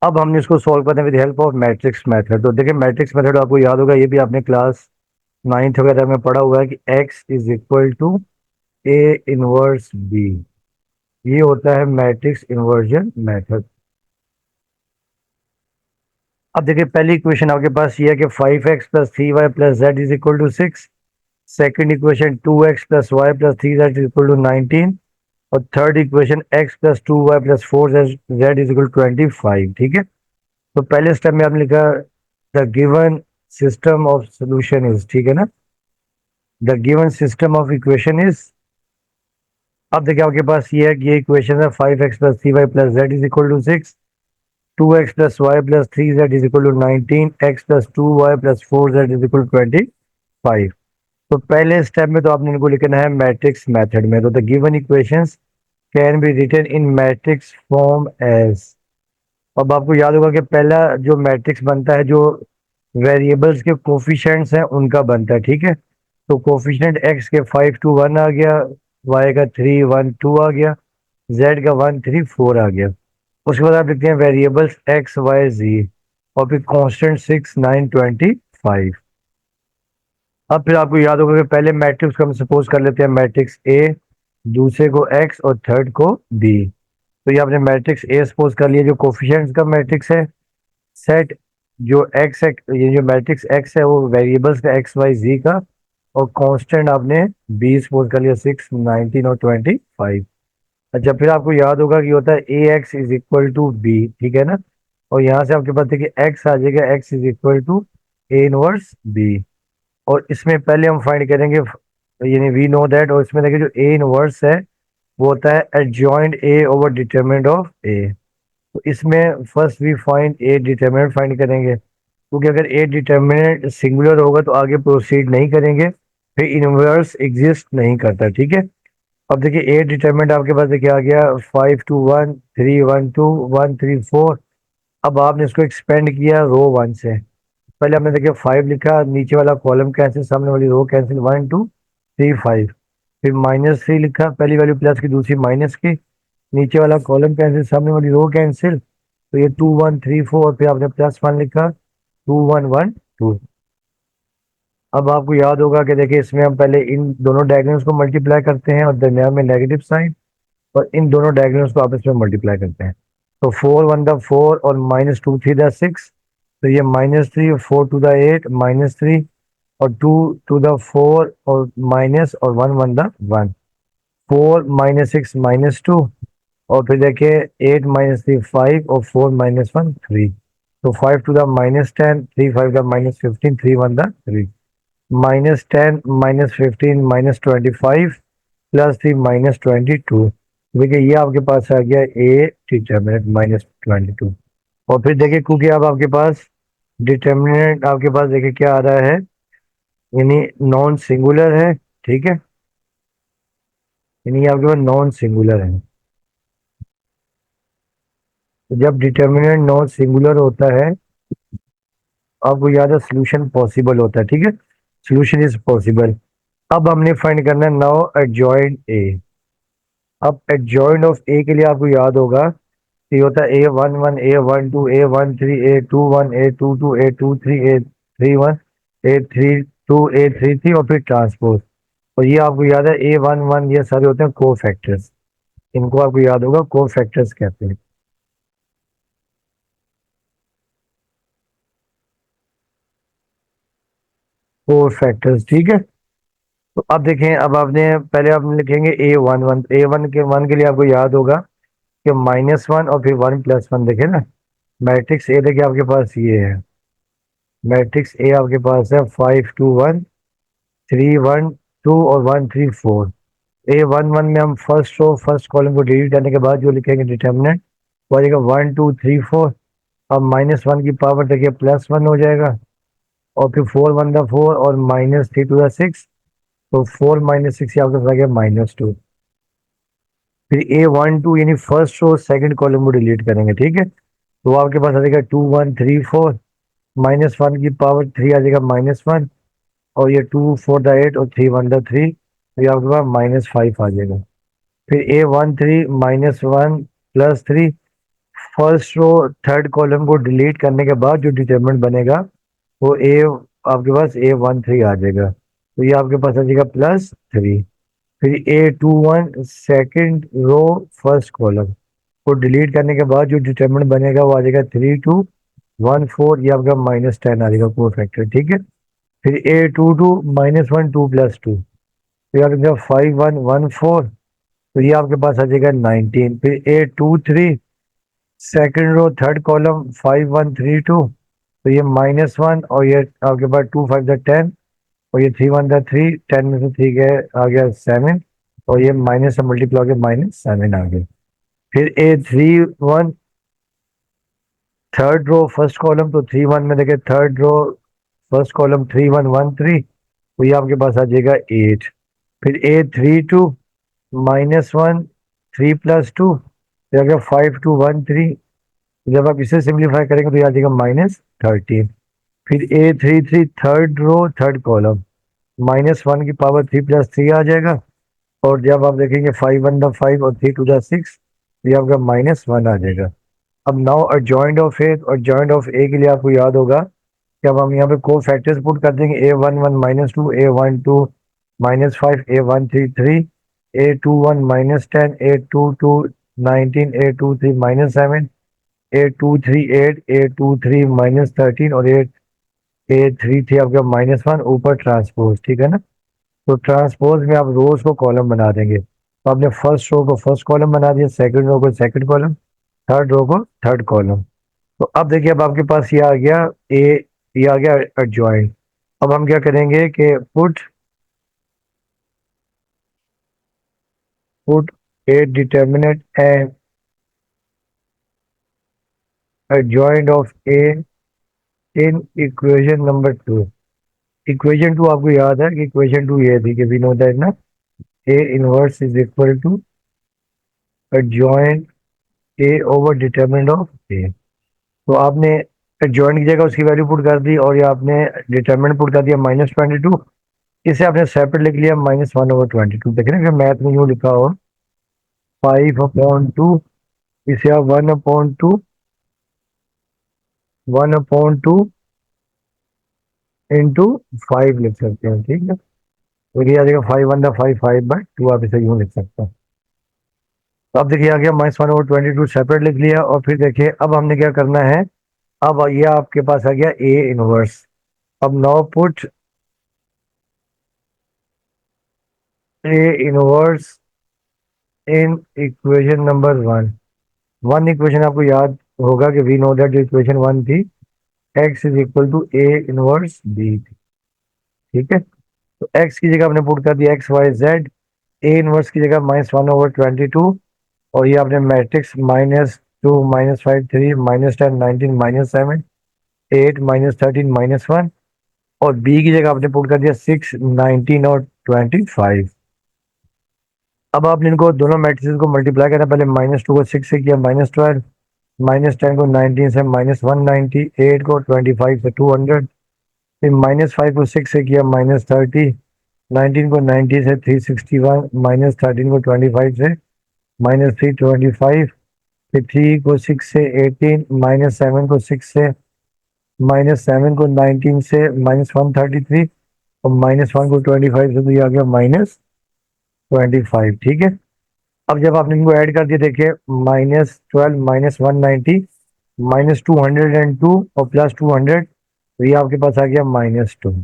अब हमने इसको सॉल्व करना है with help of matrix method. तो देखिए मैट्रिक्स मेथड आपको याद होगा, ये भी आपने क्लास 9th वगैरह में पढ़ा हुआ है कि x is equal to A inverse B. ये होता है मैट्रिक्स इन्वर्जन मेथड। अब देखिए पहली इक्वेशन आपके पास ये है कि 5x plus 3y plus Z is equal to 6। Second equation 2x plus Y plus 3z is equal to 19। और third equation x plus 2y plus 4z is equal to 25। ठीक है, तो पहले स्टेप में आपने लिखा the given system of solution is. ठीक है ना, the given system of equation is. अब देखिए आपके पास ये है कि ये इक्वेशन है 5x plus 3y plus Z is equal to 6, 2x plus Y plus 3z is equal to 19, x plus 2y plus 4z is equal to 25। तो पहले स्टेप में तो आपने इनको लिखना है मैट्रिक्स मेथड में। तो the given equations can be written in matrix form as. अब आपको याद होगा कि पहला जो मैट्रिक्स बनता है जो वेरिएबल्स के कोफिशिएंट्स हैं उनका बनता है। ठीक है, तो कोफिशिएंट x के 5 2 1 आ गया, y का 3 1 2 आ गया, z का 1 3 4 आ गया। उसके बाद आप लिखते हैं वेरिएबल्स x y z और फिर कांस्टेंट 6 9 25। अब फिर आपको याद होगा कि पहले मैट्रिक्स को हम सपोज कर लेते हैं मैट्रिक्स A, दूसरे को x और थर्ड को B। तो ये आपने मैट्रिक्स A सपोज कर लिया जो कोफिशिएंट्स का मैट्रिक्स है। सेट जो x है, ये जो मैट्रिक्स x है वो वेरिएबल्स का x y z का, और कांस्टेंट आपने B सपोज कर लिया 6 19 और 25। अच्छा, फिर आपको याद होगा कि होता है A X is equal to B. ठीक है ना, और यहाँ से आपके पास देखिए एक्स आ जाएगा, X is equal to A inverse B. और इसमें पहले हम फाइंड करेंगे यानी वी नो दैट, और इसमें देखिए जो ए इनवर्स है वो होता है adjoint A over determinant of A. तो इसमें first we find A determinant find करेंगे, क्योंकि अगर ए डिटरमिनेंट सिंगुलर होगा तो आगे प्रोसीड नहीं करेंगे, फिर इनवर्स एग्जिस्ट नहीं करता। ठीक है, अब देखिए ए डिटरमिनेंट आपके पास देखिए आ गया 5 2 1 3 1 2 1 3 4। अब आपने इसको एक्सपेंड किया रो 1 से। पहले हमने देखिए 5 लिखा, नीचे वाला कॉलम कैंसिल, सामने वाली रो कैंसिल, 1 2 3 5। फिर -3 लिखा, पहली वैल्यू प्लस की दूसरी माइनस की, नीचे वाला कॉलम कैंसिल, सामने वाली रो कैंसिल। तो ये 2 1 3 4 और फिर आपने +1 लिखा, 2 1 1 2। अब आपको याद होगा कि देखिए इसमें हम पहले इन दोनों डायगोनल्स को मल्टीप्लाई करते हैं और दरमियान में नेगेटिव साइन, और इन दोनों डायगोनल्स को आपस में मल्टीप्लाई करते हैं। तो 4 1 द 4 और -2 3 द 6। तो ये -3 और 4 2 द 8 -3 और 2 2 द 4 और माइनस और 1 1 द 1। 4 -6 -2 और फिर देखिए 8 -3 5 और 4 -1 3। तो 5 टू द -10 3 5 द -15 3 1 द 3। -10 -15 -25 +3 -22। देखिए ये आपके पास आ गया ए डिटर्मिनेंट -22। और फिर देखिए क्योंकि अब आपके पास डिटर्मिनेंट आपके पास देखिए क्या आ रहा है, यानी नॉन सिंगुलर है। ठीक है, यानी ये आपके पास नॉन सिंगुलर है। तो जब डिटर्मिनेंट नॉन सिंगुलर होता है आपको याद है सोल्यूशन पॉसिबल होता है। ठीक है, सोल्यूशन इज पॉसिबल। अब हमने फाइंड करना है नाउ एडजॉइंट ए। अब एडजॉइंट ऑफ ए के लिए आपको याद होगा ये होता है A11, A12, A13, A21, A22, A23, A31, A32, A33 और फिर ट्रांसपोज। और ये आपको याद है A11, ये सारे होते हैं को फैक्टर्स। इनको आपको याद होगा, को फैक्टर्स कहते हैं। को फैक्टर्स, ठीक है। तो अब देखें, अब आपने पहले आप लिखेंगे A11। A1 के लिए आपको याद होगा कि -1 और फिर 1+1, देखें ना। मैट्रिक्स ए देखिए आपके पास ये है। मैट्रिक्स ए आपके पास है 5 2 1 3 1 2 और 1 3 4। A11 में हम फर्स्ट रो फर्स्ट कॉलम को डिलीट करने के बाद जो लिखेंगे डिटर्मिनेंट, वो आ जाएगा 1 2 3 4। अब -1 की पावर देखिए +1 हो जाएगा, और फिर 4 1 4 और -3 2 6। तो 4 - 6 आपके पास आ गया -2। फिर A12 यानी फर्स्ट रो सेकंड कॉलम को डिलीट करेंगे, ठीक है। तो वो आपके पास आ जाएगा 2 1 3 4, -1 की पावर 3 आ जाएगा -1, और ये 2 4 8 और 3 1 3, तो ये आपके पास -5 आ जाएगा। फिर A13 -1 + 3, first row third column को डिलीट करने के बाद जो डिटरमिनेंट बनेगा वो आपके पास A13 आ जाएगा, तो ये आपके पास आ जाएगा +3। फिर A21 second row first column को डिलीट करने के बाद जो डिटरमिनेंट बनेगा वो आ जाएगा 3 2 1 4, ये आपका -10 आ जाएगा को फैक्टर, ठीक है। फिर A22 -1 2 + 2, तो ये आपका 5 1 1 4, तो ये आपके पास आ जाएगा 19। फिर A23 second row third column 5 1 3 2, तो ये -1, और ये आपके पास 2 5 10, और ये 3 1 3, 10 में से 3 गए आ गया 7, और ये माइनस से मल्टीप्लाई हो गया -7 आ गया। फिर A31 third row first column, तो 3 1 में देखे थर्ड रो फर्स्ट कॉलम 3 1 1 3, तो ये आपके पास आ जाएगा 8। फिर A32 -1 3 + 2, तो अगर 5 2 1 3, जब आप इसे सिंप्लीफाई करेंगे तो ये आ जाएगा -13। फिर A33 third row third column -1 की पावर 3 + 3 आ जाएगा, और जब आप देखेंगे 5 1 5 और 3 2 6, तो ये आपका -1 आ जाएगा। अब नाउ अडजॉइंट ऑफ ए, और जॉइंट ऑफ ए के लिए आपको याद होगा कि अब हम यहाँ पे को फैक्टर्स पुट कर देंगे। A11 -2, A12 -5, A133 A21 -10, A22 19, A23 -7, A238 A23 -13, और A33 आपका -1 ऊपर ट्रांसपोज, ठीक है ना। तो ट्रांसपोज में आप रोज को कॉलम बना देंगे, तो आपने फर्स्ट रो को फर्स्ट कॉलम बना दिया, सेकंड रो को सेकंड कॉलम, थर्ड रो को थर्ड कॉलम। तो अब देखिए, अब आपके पास ये आ गया ए, ये आ गया एडजॉइंट। अब हम क्या करेंगे कि put put A determinant and adjoint of A in equation number 2। Equation 2 आपको याद है कि इक्वेशन 2 ये थी कि वी नो दैट ना, A inverse is equal to adjoint A over determinant of A. तो आपने एडजॉइंट की जगह उसकी वैल्यू पुट कर दी, और ये आपने डिटर्मिनेंट पुट कर दिया -22। इसे आपने सेपरेट लिख लिया -1/22। देखें ना, मैथ में यूँ लिखा हो 5/2, इसे आप 1/2 इंटू 5 लिख सकते हैं, ठीक है। तो ये आ जाएगा 5 1 5 5/2, आप इसे यूँ लिख सकते हैं। तो अब देखिए आ गया -1/22 सेपरेट लिख लिया, और फिर देखिए अब हमने क्या करना है। अब ये आपके पास आ गया ए इनवर्स। अब now put A inverse in equation number 1। Equation आपको याद होगा कि वी नो दैट जो इक्वेशन 1 थी, x is equal to A inverse B, ठीक है। तो x की जगह आपने पुट कर दिया XYZ, ए इनवर्स की जगह -1/22, और ये आपने मैट्रिक्स -2 -5 3 -10 19 -7 8 -13 -1, और बी की जगह आपने पुट कर दिया 6 19 और 25। अब आपने इनको दोनों मैट्रिक्स को मल्टीप्लाई करना, पहले -2 को 6 से किया -12, -10 को 19 से -190, 8 को 25 से 200, फिर -5 को 6 से किया -30, 19 को 90 से 361, -13 को 25 से -325, फिर 3 को 6 से 18, -7 को 6 से, -7 को 19 से, -133, और -1 को 25 से, तो ये आ गया -25। ठीक है। अब जब आपने इनको ऐड कर दिया, देखिए -12, -190, -202 और +200, तो ये आपके पास आ गया -2।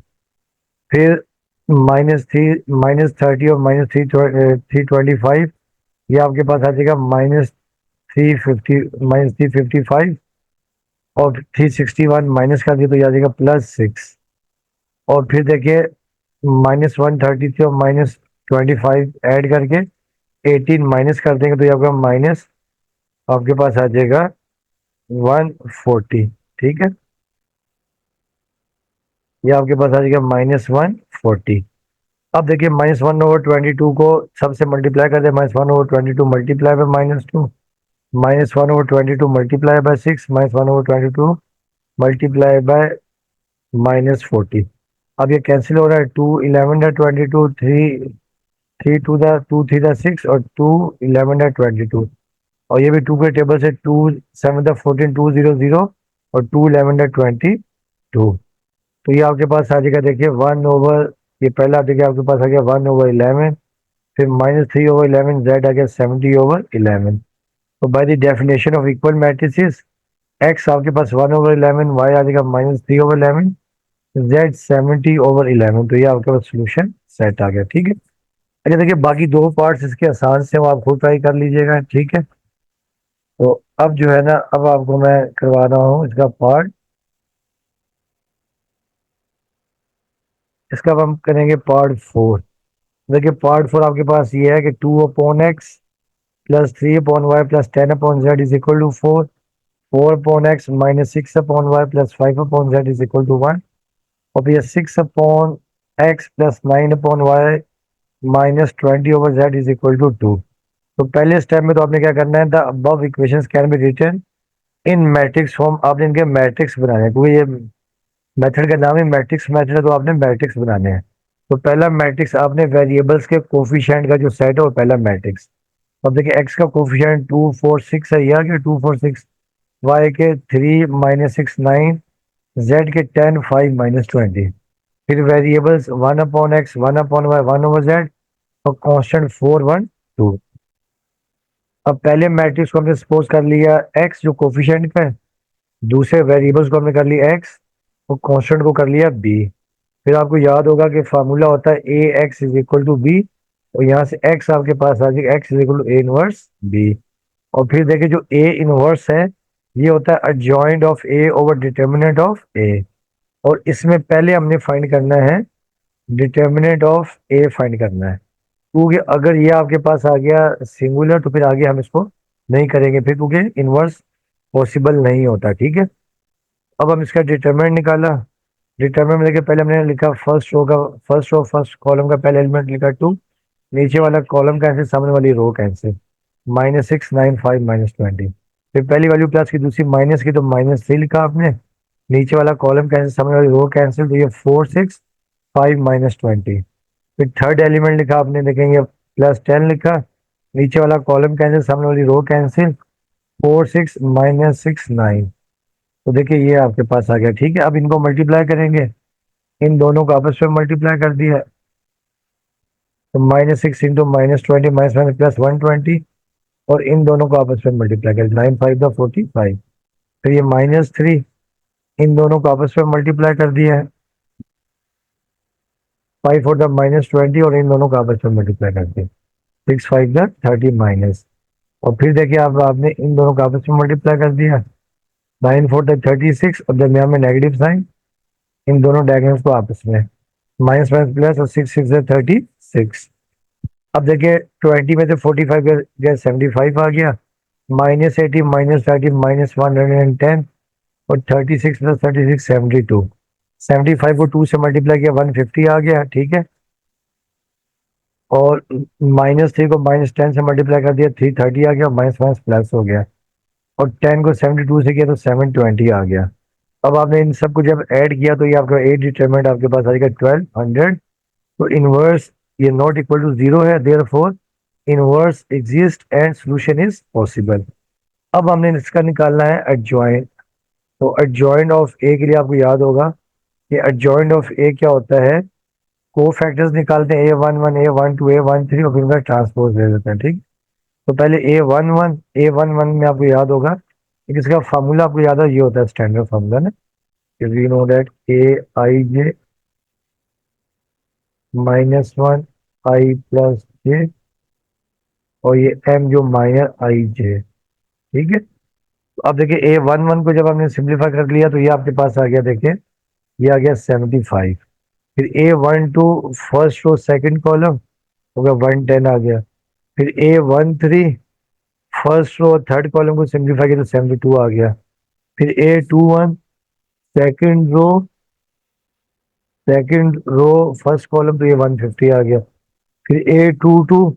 फिर -30 और -325, ये आपके पास आ जाएगा -350 और 361 माइनस कर दिया तो ये आ जाएगा +6। और फिर देखिए -133 और -25 ऐड करके 18 माइनस कर देंगे तो ये आपका माइनस आपके पास आ जाएगा 140। ठीक है, ये आपके पास आ जाएगा -140। अब देखिए -1/22 को सबसे मल्टीप्लाई कर दे, -1/22 multiply by -2, -1/22 multiply by 6, -1/22 multiply by -40। अब ये कैंसिल हो रहा है, 2 11 है 22, 2 3 6 और 2 11 है 22, और ये भी 2 के टेबल से 2 7 14, 200 और 2 11 है 22। तो ये आपके पास आ जाएगा, देखिए 1/, ये पहला देखिए आपके पास आ गया 1/11, फिर -3/11, जेड आ गया 70/11। तो by the definition of equal matrices, x आपके पास 1/11, वाई आ जाएगा -3/11, जेड 70/11। तो ये आपके पास सोल्यूशन सेट आ गया। ठीक है। अच्छा देखिए, बाकी दो पार्ट्स इसके आसान से, वो आप खुद ट्राई कर लीजिएगा। ठीक है। तो अब जो है ना, अब आपको मैं करवा रहा हूँ इसका पार्ट। इसका अब हम करेंगे पार्ट 4। देखिए पार्ट 4 आपके पास ये है कि 2/x +3/y +10/z is equal to 4, 4/x -6/y +5/z is equal to 1, और फिर 6/x +9/y -20/z is equal to 2। तो पहले स्टेप में तो आपने क्या करना है, the above equations can be written in matrix form. आपने इनके मैट्रिक्स बनाने हैं, क्योंकि ये मेथड का नाम है मैट्रिक्स मेथड है, तो आपने मैट्रिक्स बनाने हैं। तो पहला मैट्रिक्स आपने वेरिएबल्स के कोफिशिएंट का जो सेट है वो पहला मैट्रिक्स। अब देखिए एक्स का कोफिशिएंट 2 4 6 है, ये आ गया 2 4 6, वाई के 3 -6 9, जेड के 10 5 -20। फिर वेरिएबल्स 1/x 1/y 1/z और कांस्टेंट 4 1 2। अब पहले मैट्रिक्स को हमने सपोज कर लिया एक्स जो कोफिशिएंट का है, दूसरे वेरिएबल्स को हमने कर लिया एक्स और कांस्टेंट को कर लिया बी। फिर आपको याद होगा कि फार्मूला होता है A X is equal to B, और यहाँ से एक्स आपके पास आ जाएगा X is equal to A inverse B. और फिर देखिए जो ए इनवर्स है ये होता है adjoint of A over determinant of A, और इसमें पहले हमने फाइंड करना है डिटर्मिनेंट ऑफ ए फाइंड करना है, क्योंकि अगर ये आपके पास आ गया सिंगुलर तो फिर आगे हम इसको नहीं करेंगे फिर, क्योंकि इनवर्स पॉसिबल नहीं होता। ठीक है। अब हम इसका डिटर्मिनेंट निकाला। डिटर्मिनेंट में देखिए पहले हमने लिखा फर्स्ट कॉलम का पहले एलिमेंट लिखा 2, नीचे वाला कॉलम कैंसिल, सामने वाली रो कैंसिल, -6 9 5 -20। फिर पहली वैल्यू प्लस की, दूसरी माइनस की, तो -3 लिखा आपने, नीचे वाला कॉलम कैंसिल, सामने वाली रो कैंसिल, तो ये 4 6 5 -20। फिर थर्ड एलिमेंट लिखा आपने, देखेंगे +10 लिखा, नीचे वाला कॉलम कैंसिल, सामने वाली रो कैंसिल, 4 6 -6 9। तो देखिए ये आपके पास आ गया। ठीक है। अब इनको मल्टीप्लाई करेंगे, इन दोनों को आपस में मल्टीप्लाई कर दिया, तो -6 इंटू -20 -20 +120, और इन दोनों को आपस में मल्टीप्लाई कर 9 5 45। फिर ये -3, इन दोनों को आपस में मल्टीप्लाई कर दिया है, 5 4 -20, और इन दोनों को आपस में मल्टीप्लाई कर दिया, 6 5 30 माइनस। और फिर देखिए आप आपने इन दोनों को आपस में मल्टीप्लाई कर दिया, 9 4 36, और दरमियान में नेगेटिव साइन, इन दोनों डायगोनल्स को आपस में माइनस माइनस प्लस, और 6 6 36। अब देखिए 20 में से 45 गया 75 आ गया, -80 -30 -110, और 36 + 36 72। 75 को 2 से मल्टीप्लाई किया 150 आ गया। ठीक है। और -3 को -10 से मल्टीप्लाई कर दिया 330 आ गया, माइनस माइनस प्लस हो गया, और 10 को 72 से किया तो 720 आ गया। अब आपने इन सबको जब ऐड किया तो ये आपका ए डिटरमिनेंट आपके पास आ जाएगा 1200। तो इनवर्स ये नॉट इक्वल टू 0 है, therefore inverse exist and solution is possible. अब हमने इसका निकालना है एडजॉइंट। तो एडजॉइंट ऑफ ए के लिए आपको याद होगा कि एडजॉइंट ऑफ ए क्या होता है, को फैक्टर्स निकालते हैं A11 A12 A13 और फिर उनका ट्रांसपोज ले देते हैं, ठीक। तो पहले A11 में आपको याद होगा कि इसका फार्मूला आपको याद है, ये होता है स्टैंडर्ड फार्मूला ना, we know that Aij -1 I plus J और ये M जो माइनस आई जे, ठीक है। तो अब देखिए A11 को जब हमने सिंप्लीफाई कर लिया तो ये आपके पास आ गया, देखिए ये आ गया 75। फिर A12 first row second column हो गया 110 आ गया। फिर A13 first row third column को सिंप्लीफाई किया तो 72 आ गया। फिर A21 second row first column तो ये 150 आ गया। फिर A22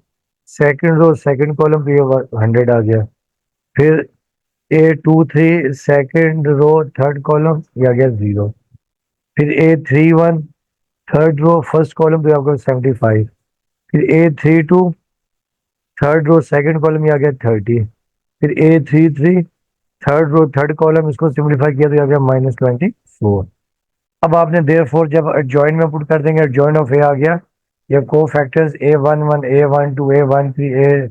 second row second column तो ये 100 आ गया। फिर A23 second row third column ये आ गया 0। फिर A31 third row first column तो ये आपका 75। फिर A32 third row second column ये आ गया 30। फिर A33 third row third column, इसको सिंप्लीफाई किया तो ये आ गया -24। अब आपने देयरफॉर जब एडजॉइन में पुट कर देंगे, एडजॉइन ऑफ ए आ गया, या को factors A11 A12 A13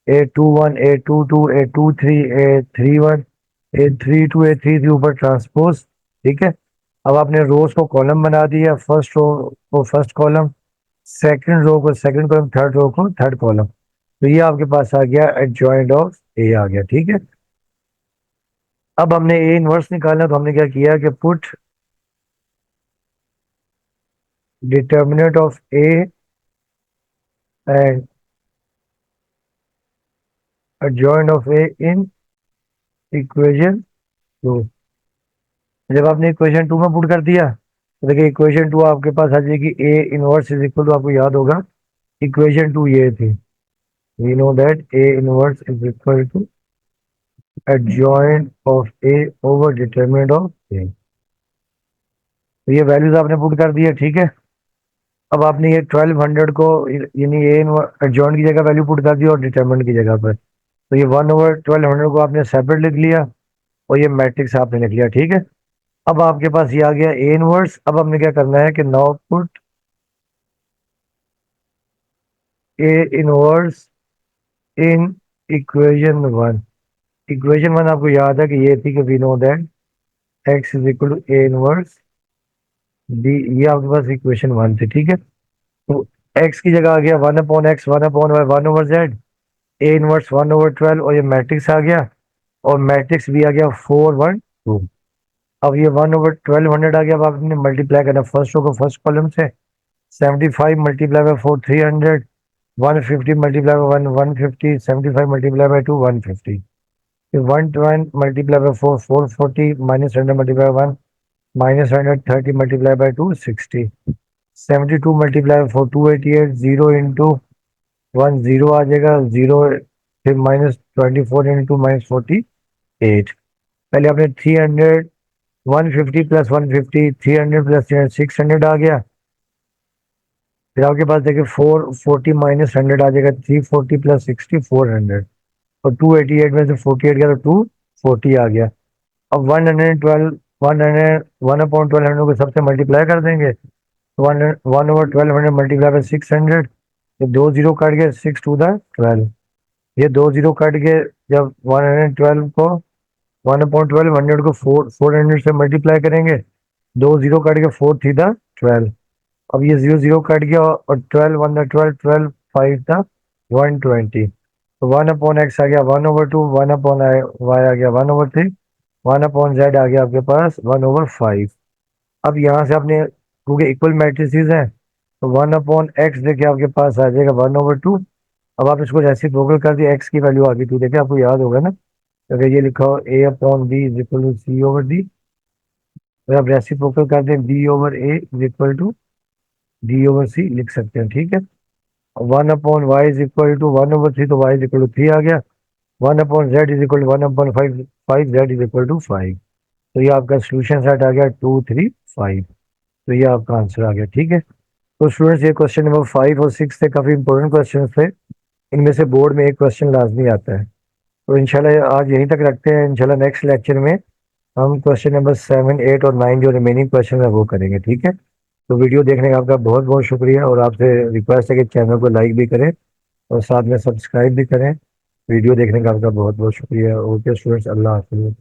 A21 A22 A23 A31 A32 A33 ऊपर ट्रांसपोज, ठीक है। अब आपने रोज को कॉलम बना दिया, फर्स्ट रो को फर्स्ट कॉलम, सेकंड रो को सेकंड कॉलम, थर्ड रो को थर्ड कॉलम। तो ये आपके पास आ गया एडजॉइंट ऑफ ए आ गया, ठीक है। अब हमने ए इनवर्स निकालना, तो हमने क्या किया कि put determinant of A and adjoint of A in equation 2। जब आपने इक्वेशन 2 में पुट कर दिया तो देखिए इक्वेशन 2 आपके पास आ जाएगी, A inverse is equal to, आपको याद होगा इक्वेशन 2 ये थी, we know that A inverse is equal to adjoint of A over determinant of A. तो ये वैल्यूज आपने पुट कर दिया, ठीक है। अब आपने ये 1200 को यानी ए एडजॉइंट की जगह वैल्यू पुट कर दी और डिटरमिनेंट की जगह पर, तो ये 1/1200 को आपने सेपरेट लिख लिया और ये मैट्रिक्स आपने लिख लिया, ठीक है। अब आपके पास ये आ गया ए इनवर्स। अब हमने क्या करना है कि now put A inverse in equation 1। Equation 1 आपको याद है कि ये थी कि we know that x is equal to A inverse D, ये आपके पास इक्वेशन 1 थी, ठीक है। तो एक्स की जगह आ गया 1/x 1/y 1/z, A inverse 1/12 और ये मैट्रिक्स आ गया, और मैट्रिक्स भी आ गया 4 1 2। अब ये 1/1200 आ गया। अब आपने मल्टीप्लाई करना फर्स्ट रो को फर्स्ट कॉलम से, 75 multiply by 4 300, 150 multiply by 1 150, 75 multiply by 2 150, फिर 120 multiply by 4 440, -100 multiply by 1 -130 multiply by 2 60, 72 multiply by 4 288, 0 into 1 0 आ जाएगा 0, फिर -24 इंटू -48। पहले आपने 300 150 प्लस 150 300 प्लस 300 600 आ गया। फिर आपके पास देखिए 440 -100 आ जाएगा, 340 प्लस 60 400, और 288 में से 48 गया तो 240 आ गया। अब 112 100 1/1200 को सबसे मल्टीप्लाई कर देंगे, 1/1200 मल्टीप्लाई बाय 600, ये 2 0 कट गए, 6 टू द 12, ये 2 0 कट गए। जब 112 को 1/12 100 को 400 से मल्टीप्लाई करेंगे, 2 0 कट गए, 4 थ्री द 12। अब ये 0 0 कट गया और 12 1 द 12 12 5 द 120। तो 1/x आ गया 1/2, 1/y आ गया 1/3, 1/z आ गया आपके पास 1/5। अब यहाँ से आपने, क्योंकि इक्वल मैट्रिसेस हैं, तो 1/x देखिए आपके पास आ जाएगा 1/2। अब आप इसको रेसिप्रोकल कर दिए, x की वैल्यू आ गई 2, देखिए आपको याद होगा ना, अगर ये लिखा हो A/B is equal to C/D, तो आप रेसिप्रोकल कर दें B/A is equal to D/C लिख सकते हैं, ठीक है। 1/y इज इक्वल टू 1/3, तो y इज इक्वल टू 3 आ गया। 1/z is equal to 1/5 5z is equal to 5। तो ये आपका सोल्यूशन सेट आ गया 2 3 5। तो ये आपका आंसर आ गया, ठीक है। तो स्टूडेंट्स ये क्वेश्चन नंबर 5 और 6 थे, काफी इंपॉर्टेंट क्वेश्चन थे। इनमें से बोर्ड में एक क्वेश्चन लाजमी आता है। तो इंशाल्लाह आज यहीं तक रखते हैं। इंशाल्लाह नेक्स्ट लेक्चर में हम क्वेश्चन नंबर 7, 8 और 9 जो रिमेनिंग क्वेश्चन है वो करेंगे, ठीक है। तो वीडियो देखने का आपका बहुत बहुत शुक्रिया, और आपसे रिक्वेस्ट है कि चैनल को लाइक भी करें और साथ में सब्सक्राइब भी करें। वीडियो देखने का आपका बहुत बहुत शुक्रिया। ओके स्टूडेंट्स, अल्लाह हाफिज़।